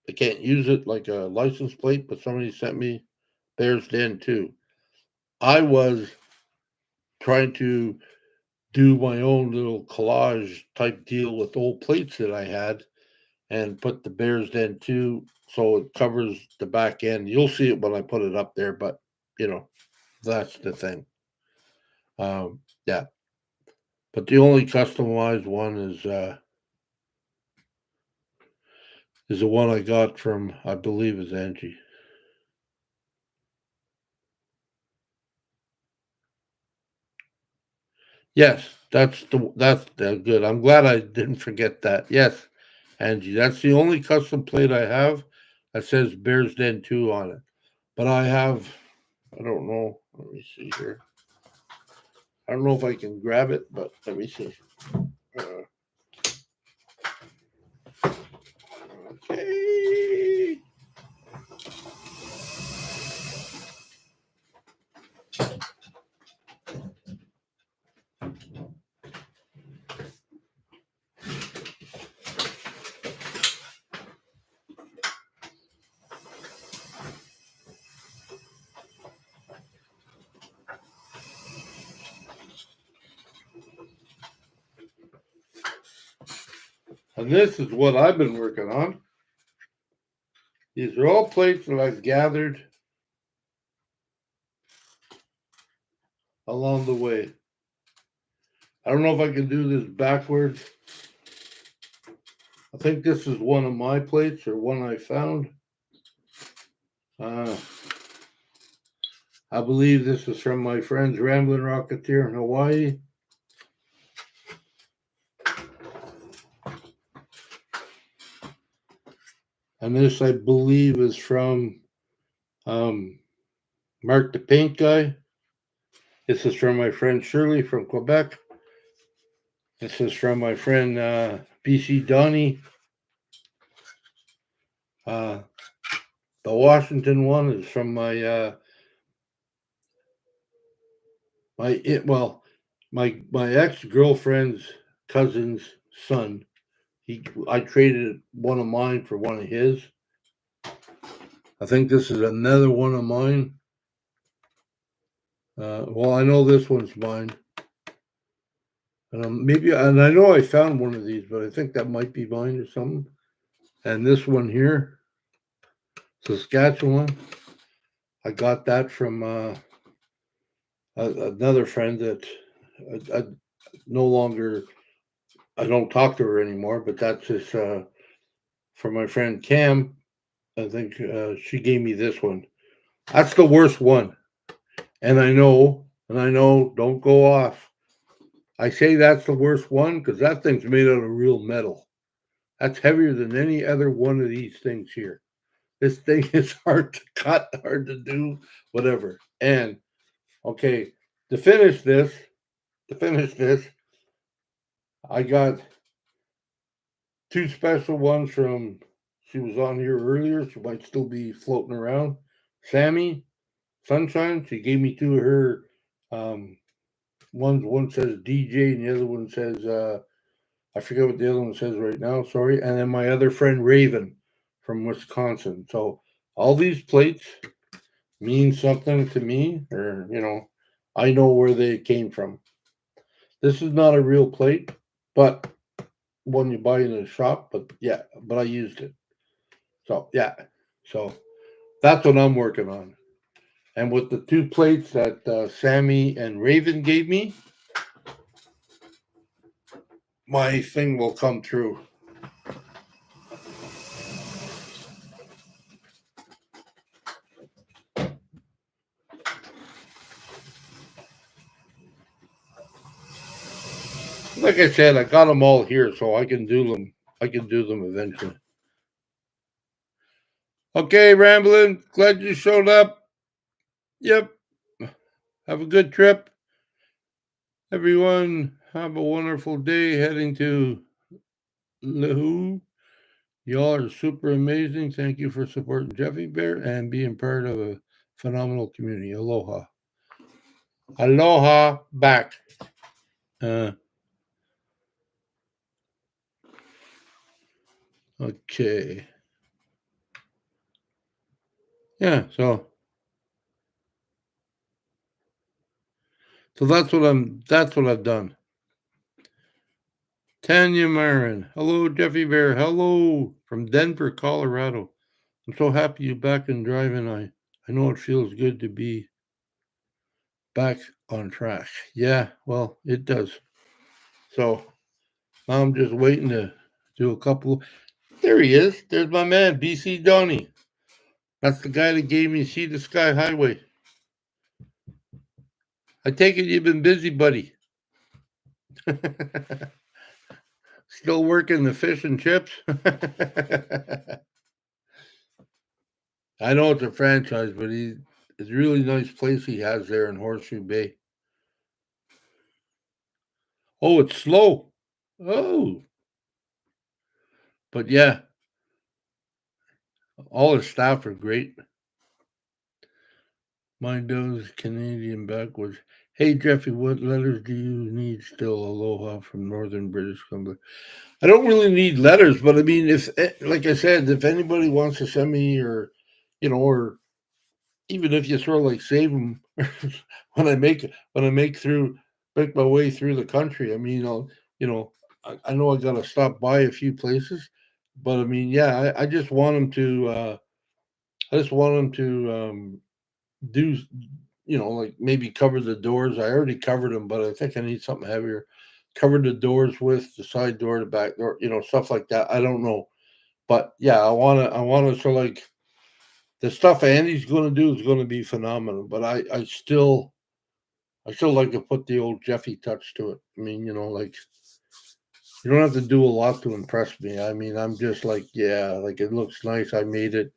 I can't use it like a license plate, but somebody sent me Bears Den too. I was trying to do my own little collage type deal with old plates that I had and put the Bears Den too, so it covers the back end. You'll see it when I put it up there, but you know that's the thing. Yeah, but the only customized one is the one I got from I believe is Angie. Yes, that's good. I'm glad I didn't forget that. Yes, Angie, that's the only custom plate I have that says Bears Den 2 on it. But I don't know. Let me see here. I don't know if I can grab it, but let me see. Uh, okay. And this is what I've been working on. These are all plates that I've gathered along the way. I don't know if I can do this backwards. I think this is one of my plates or one I found. Uh, I believe this is from my friends Ramblin' Rocketeer in Hawaii. And this, I believe, is from Mark the Paint Guy. This is from my friend Shirley from Quebec. This is from my friend BC Donnie. The Washington one is from my my ex girlfriend's cousin's son. I traded one of mine for one of his. I think this is another one of mine. Well, I know this one's mine. And I know I found one of these, but I think that might be mine or something. And this one here, Saskatchewan, I got that from another friend that I no longer, I don't talk to her anymore, but that's just from my friend Cam. I think she gave me this one. That's the worst one. And I know, don't go off. I say that's the worst one because that thing's made out of real metal. That's heavier than any other one of these things here. This thing is hard to cut, hard to do, whatever. And okay, to finish this, I got two special ones from. She was on here earlier. She might still be floating around. Sammy Sunshine. She gave me two of her. Um, one says DJ and the other one says I forget what the other one says right now. Sorry. And then my other friend Raven from Wisconsin. So all these plates mean something to me, or I know where they came from. This is not a real plate, but one you buy in a shop. But yeah, but I used it. So yeah, so that's what I'm working on. And with the two plates that Sammy and Raven gave me, my thing will come true. Like I said, I got them all here, so I can do them. I can do them eventually. Okay, Ramblin'. Glad you showed up. Yep. Have a good trip, everyone. Have a wonderful day heading to Lahu. Y'all are super amazing. Thank you for supporting Jeffy Bear and being part of a phenomenal community. Aloha. Aloha back. Okay. Yeah, so that's what I've done. Tanya Marin. Hello, Jeffy Bear. Hello from Denver, Colorado. I'm so happy you're back and driving. I know it feels good to be back on track. Yeah, well, it does. So now I'm just waiting to do a couple. There he is. There's my man, BC Donnie. That's the guy that gave me See the Sky Highway. I take it you've been busy, buddy. Still working the fish and chips? I know it's a franchise, but it's a really nice place he has there in Horseshoe Bay. Oh, it's slow. Oh. But yeah, all his staff are great. My does Canadian backwards. Hey, Jeffy, what letters do you need still? Aloha from Northern British Columbia. I don't really need letters, but I mean, if, like I said, if anybody wants to send me or, or even if you sort of like save them when I make my way through the country. I mean, I know I got to stop by a few places, but I mean, yeah, I just want them to. I just want them to do, like maybe cover the doors. I already covered them, but I think I need something heavier. Cover the doors with the side door, the back door, stuff like that. I don't know, but yeah, I want to sort of like the stuff Andy's going to do is going to be phenomenal. But I still like to put the old Jeffy touch to it. I mean, like you don't have to do a lot to impress me. I mean, I'm just like, yeah, like it looks nice. I made it.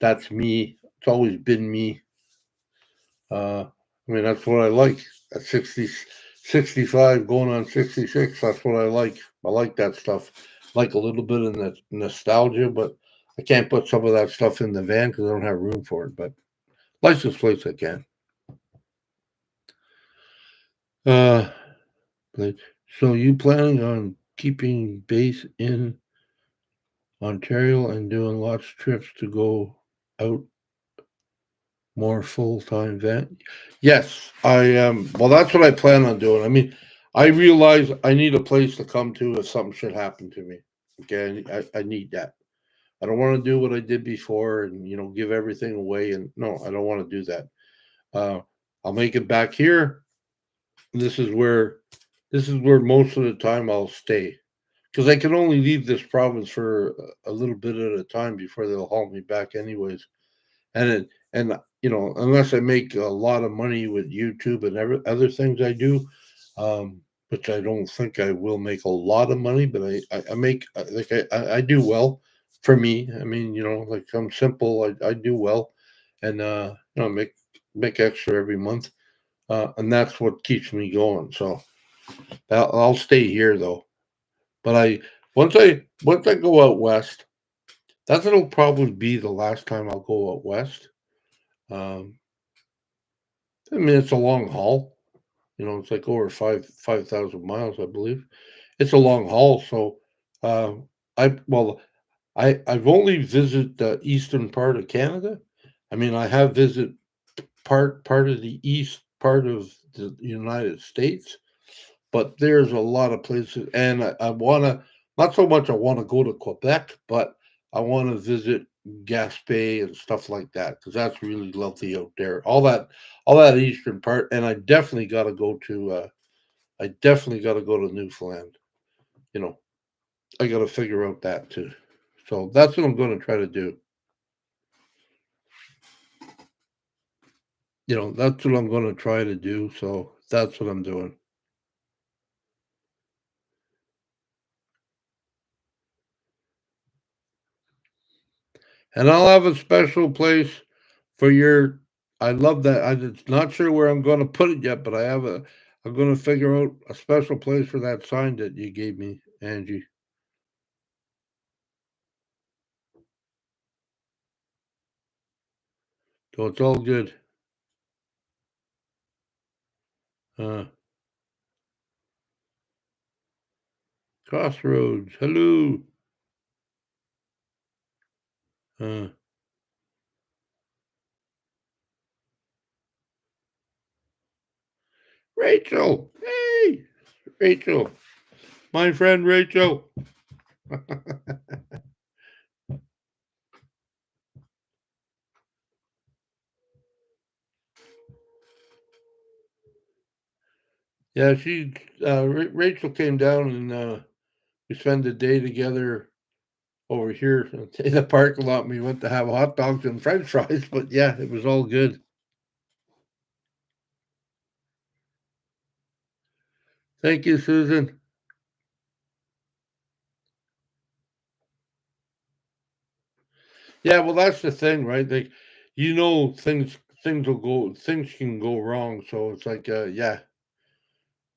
That's me. It's always been me. I mean, that's what I like. At 60, 65, going on 66, that's what I like. I like that stuff. Like a little bit of nostalgia, but I can't put some of that stuff in the van because I don't have room for it. But license plates I can. So you planning on keeping base in Ontario and doing lots of trips to go out more full-time van? Yes, I am. Well, that's what I plan on doing. I mean, I realize I need a place to come to if something should happen to me. Okay, I need that. I don't want to do what I did before and give everything away. And no, I don't want to do that. Uh, I'll make it back here. This is where most of the time I'll stay because I can only leave this province for a little bit at a time before they'll haul me back anyways. And unless I make a lot of money with YouTube and other things I do, which I don't think I will make a lot of money, but I make like I do well for me. I mean, like I'm simple. I do well, and make extra every month, and that's what keeps me going. So I'll stay here though. But once I go out west, that'll probably be the last time I'll go out west. Um, I mean, it's a long haul. It's like over 5,000 miles, I believe. It's a long haul, so uh, I've only visited the eastern part of Canada. I mean, I have visited part of the east part of the United States, but there's a lot of places, and I want to not so much I want to go to Quebec, but I want to visit Gaspé and stuff like that because that's really lovely out there. All that eastern part, and I definitely got to go to Newfoundland. You know, I got to figure out that too. So that's what I'm going to try to do. That's what I'm going to try to do. So that's what I'm doing. And I'll have a special place for your. I love that. I'm not sure where I'm going to put it yet, but I have I'm gonna figure out a special place for that sign that you gave me, Angie. So it's all good. Uh, Crossroads. Hello. Uh, Rachel. Hey, Rachel. My friend Rachel. Yeah, Rachel came down and we spent the day together over here in the parking lot. We went to have hot dogs and French fries, but yeah, it was all good. Thank you, Susan. Yeah, well, that's the thing, right? Like, things can go wrong. So it's like, yeah,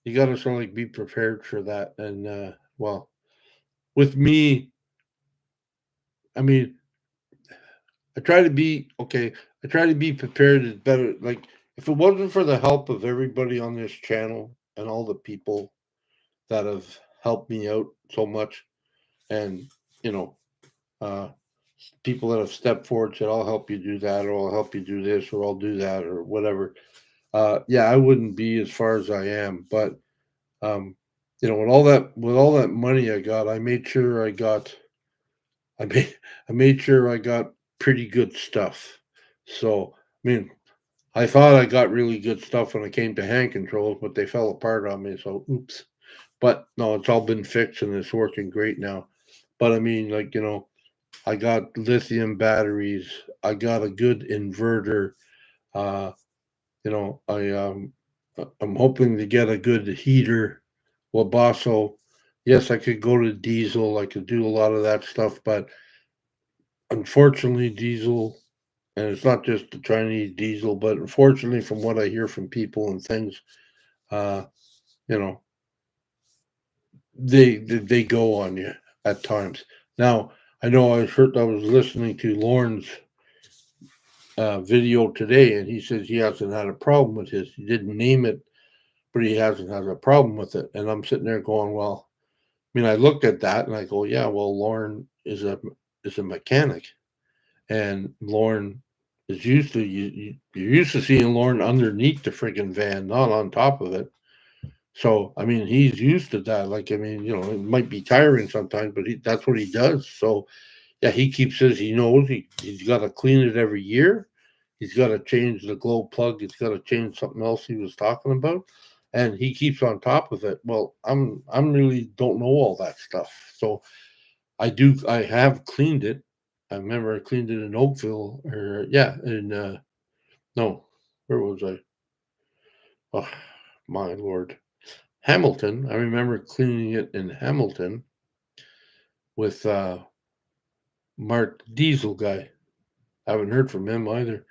you got to sort of like be prepared for that. And well, with me, I mean, I try to be okay. I try to be prepared as better. Like, if it wasn't for the help of everybody on this channel and all the people that have helped me out so much, and you know, uh, people that have stepped forward said, "I'll help you do that," or "I'll help you do this," or "I'll do that," or whatever. Yeah, I wouldn't be as far as I am. But um, with all that money I got, I made I made sure I got pretty good stuff. So I mean, I thought I got really good stuff when it came to hand controls, but they fell apart on me. So oops. But no, it's all been fixed and it's working great now. But I mean, like, I got lithium batteries. I got a good inverter. Uh, I'm hoping to get a good heater. Wabasso. Yes, I could go to diesel. I could do a lot of that stuff, but unfortunately, diesel, and it's not just the Chinese diesel, but unfortunately, from what I hear from people and things, uh, you know, they go on you at times. Now, I know I was listening to Lauren's video today, and he says he hasn't had a problem with his. He didn't name it, but he hasn't had a problem with it. And I'm sitting there going, well, I mean, I looked at that and I go, yeah, well, Lauren is a mechanic, and Lauren is used to you're used to seeing Lauren underneath the friggin' van, not on top of it. So I mean, he's used to that. Like I mean, it might be tiring sometimes, but that's what he does. So yeah, he keeps says he knows he's got to clean it every year. He's got to change the glow plug. He's got to change something else he was talking about, and he keeps on top of it. Well, I'm really don't know all that stuff, so I do. I have cleaned it. I remember I cleaned it in Oakville, or yeah, in no, where was I? Oh, my lord, Hamilton. I remember cleaning it in Hamilton with Mark Diesel guy. I haven't heard from him either.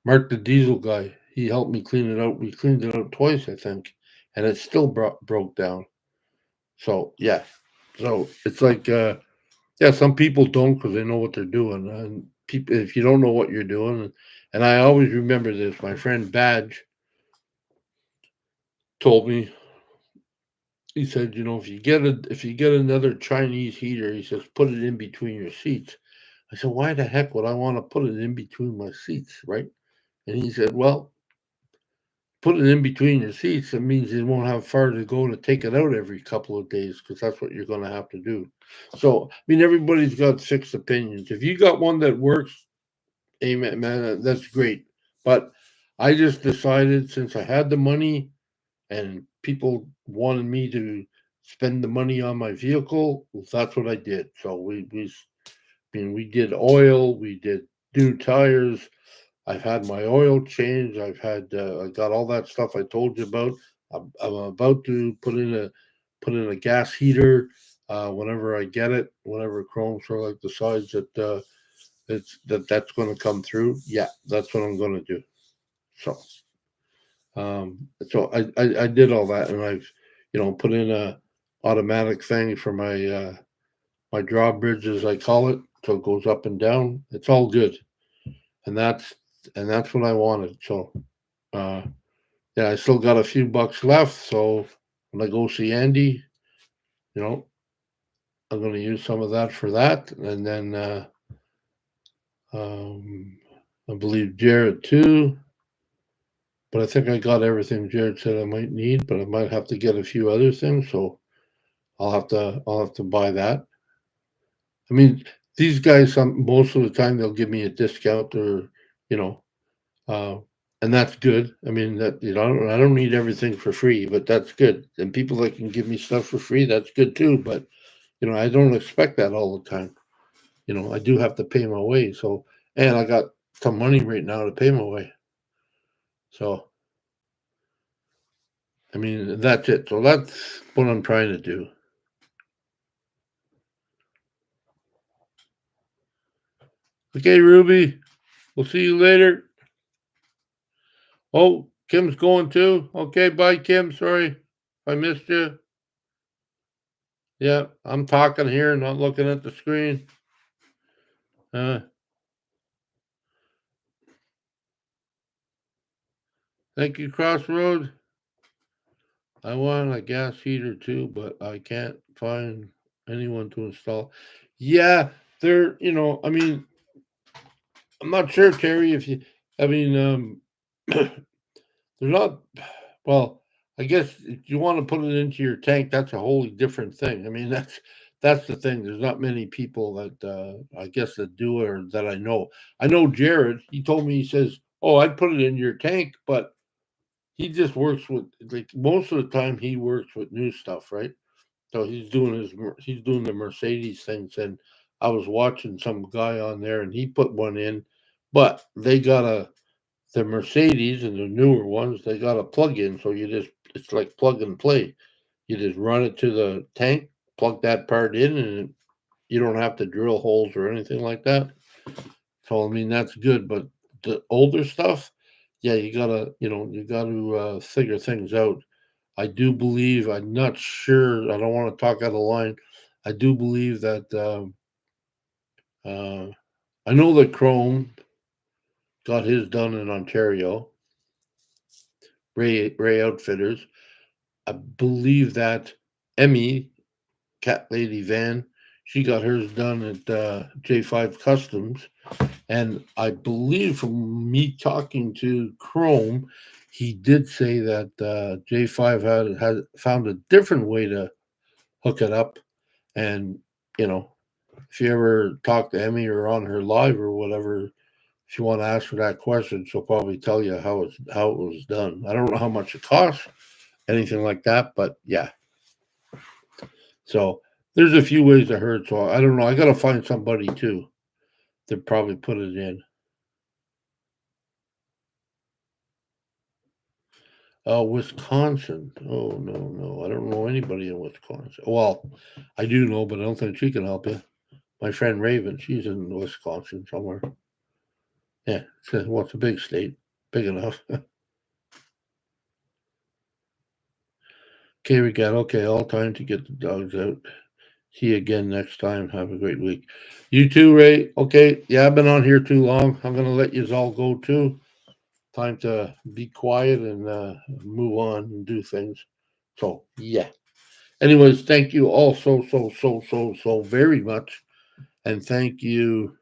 Mark the Diesel guy. He helped me clean it out. We cleaned it out twice, I think, and it still broke down. So yeah, so it's like yeah, some people don't because they know what they're doing, and people if you don't know what you're doing, and I always remember this. My friend Badge told me. He said, if you get another Chinese heater, he says, put it in between your seats. I said, why the heck would I want to put it in between my seats, right? And he said, well, put it in between your seats. It means you won't have far to go to take it out every couple of days because that's what you're going to have to do. So, I mean, everybody's got fixed opinions. If you got one that works, amen, man, that's great. But I just decided since I had the money and people wanted me to spend the money on my vehicle, that's what I did. So we did oil, we did new tires. I've had my oil changed. I got all that stuff I told you about. I'm about to put in a gas heater whenever I get it. Whenever Chrome sort of like decides that that's going to come through. Yeah, that's what I'm going to do. So So I did all that, and I've put in a automatic thing for my drawbridge, as I call it, so it goes up and down. It's all good, and that's what I wanted. So uh, yeah, I still got a few bucks left. So when I go see Andy, you know, I'm going to use some of that for that, and then um, I believe Jared too. But I think I got everything Jared said I might need, but I might have to get a few other things. So I'll have to buy that. I mean, these guys, most of the time they'll give me a discount, or you know, uh, and that's good. I mean, that I don't need everything for free, but that's good. And people that can give me stuff for free, that's good too. But I don't expect that all the time. I do have to pay my way. So, and I got some money right now to pay my way. So, I mean, that's it. So that's what I'm trying to do. Okay, Ruby. We'll see you later. Oh, Kim's going too. Okay, bye, Kim. Sorry if I missed you. Yeah, I'm talking here, not looking at the screen. Thank you, Crossroad. I want a gas heater too, but I can't find anyone to install. Yeah, I mean, I'm not sure, Terry, if you, I mean, they're not, well, I guess if you want to put it into your tank, that's a wholly different thing. I mean, that's the thing. There's not many people that I guess that do it, or that I know. I know Jared. He told me, he says, "Oh, I'd put it in your tank," but he just works with, like, most of the time he works with new stuff, right? So he's doing the Mercedes things, and I was watching some guy on there, and he put one in, but they got the Mercedes and the newer ones, they got a plug in, so it's like plug and play. You just run it to the tank, plug that part in, and you don't have to drill holes or anything like that. So I mean, that's good. But the older stuff, yeah, you gotta figure things out. I do believe, I'm not sure. I don't want to talk out of line. I do believe that uh, I know that Chrome got his done in Ontario. Ray Outfitters. I believe that Emmy, Cat Lady Van, she got hers done at J5 Customs. And I believe, from me talking to Chrome, he did say that J5 had found a different way to hook it up. And, you know, if you ever talk to Emmy or on her live or whatever, if you want to ask her that question, she'll probably tell you how it was done. I don't know how much it costs, anything like that, but yeah. So there's a few ways I heard. So I don't know. I got to find somebody too to probably put it in. Wisconsin. Oh, no, no. I don't know anybody in Wisconsin. Well, I do know, but I don't think she can help you. My friend Raven, she's in Wisconsin somewhere. Yeah, it's a big state, big enough. Okay, we got okay. All time to get the dogs out. See you again next time. Have a great week. You too, Ray. Okay, yeah, I've been on here too long. I'm gonna let you all go too. Time to be quiet and move on and do things. So yeah. Anyways, thank you all so very much, and thank you,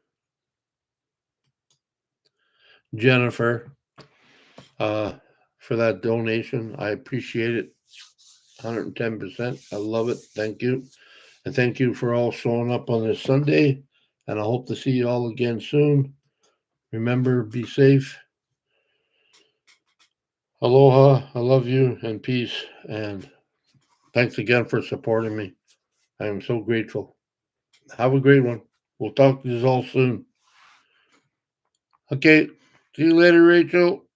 Jennifer, uh, for that donation. I appreciate it, 110%. I love it. Thank you, and thank you for all showing up on this Sunday. And I hope to see you all again soon. Remember, be safe. Aloha. I love you, and peace. And thanks again for supporting me. I am so grateful. Have a great one. We'll talk to you all soon. Okay. See you later, Rachel.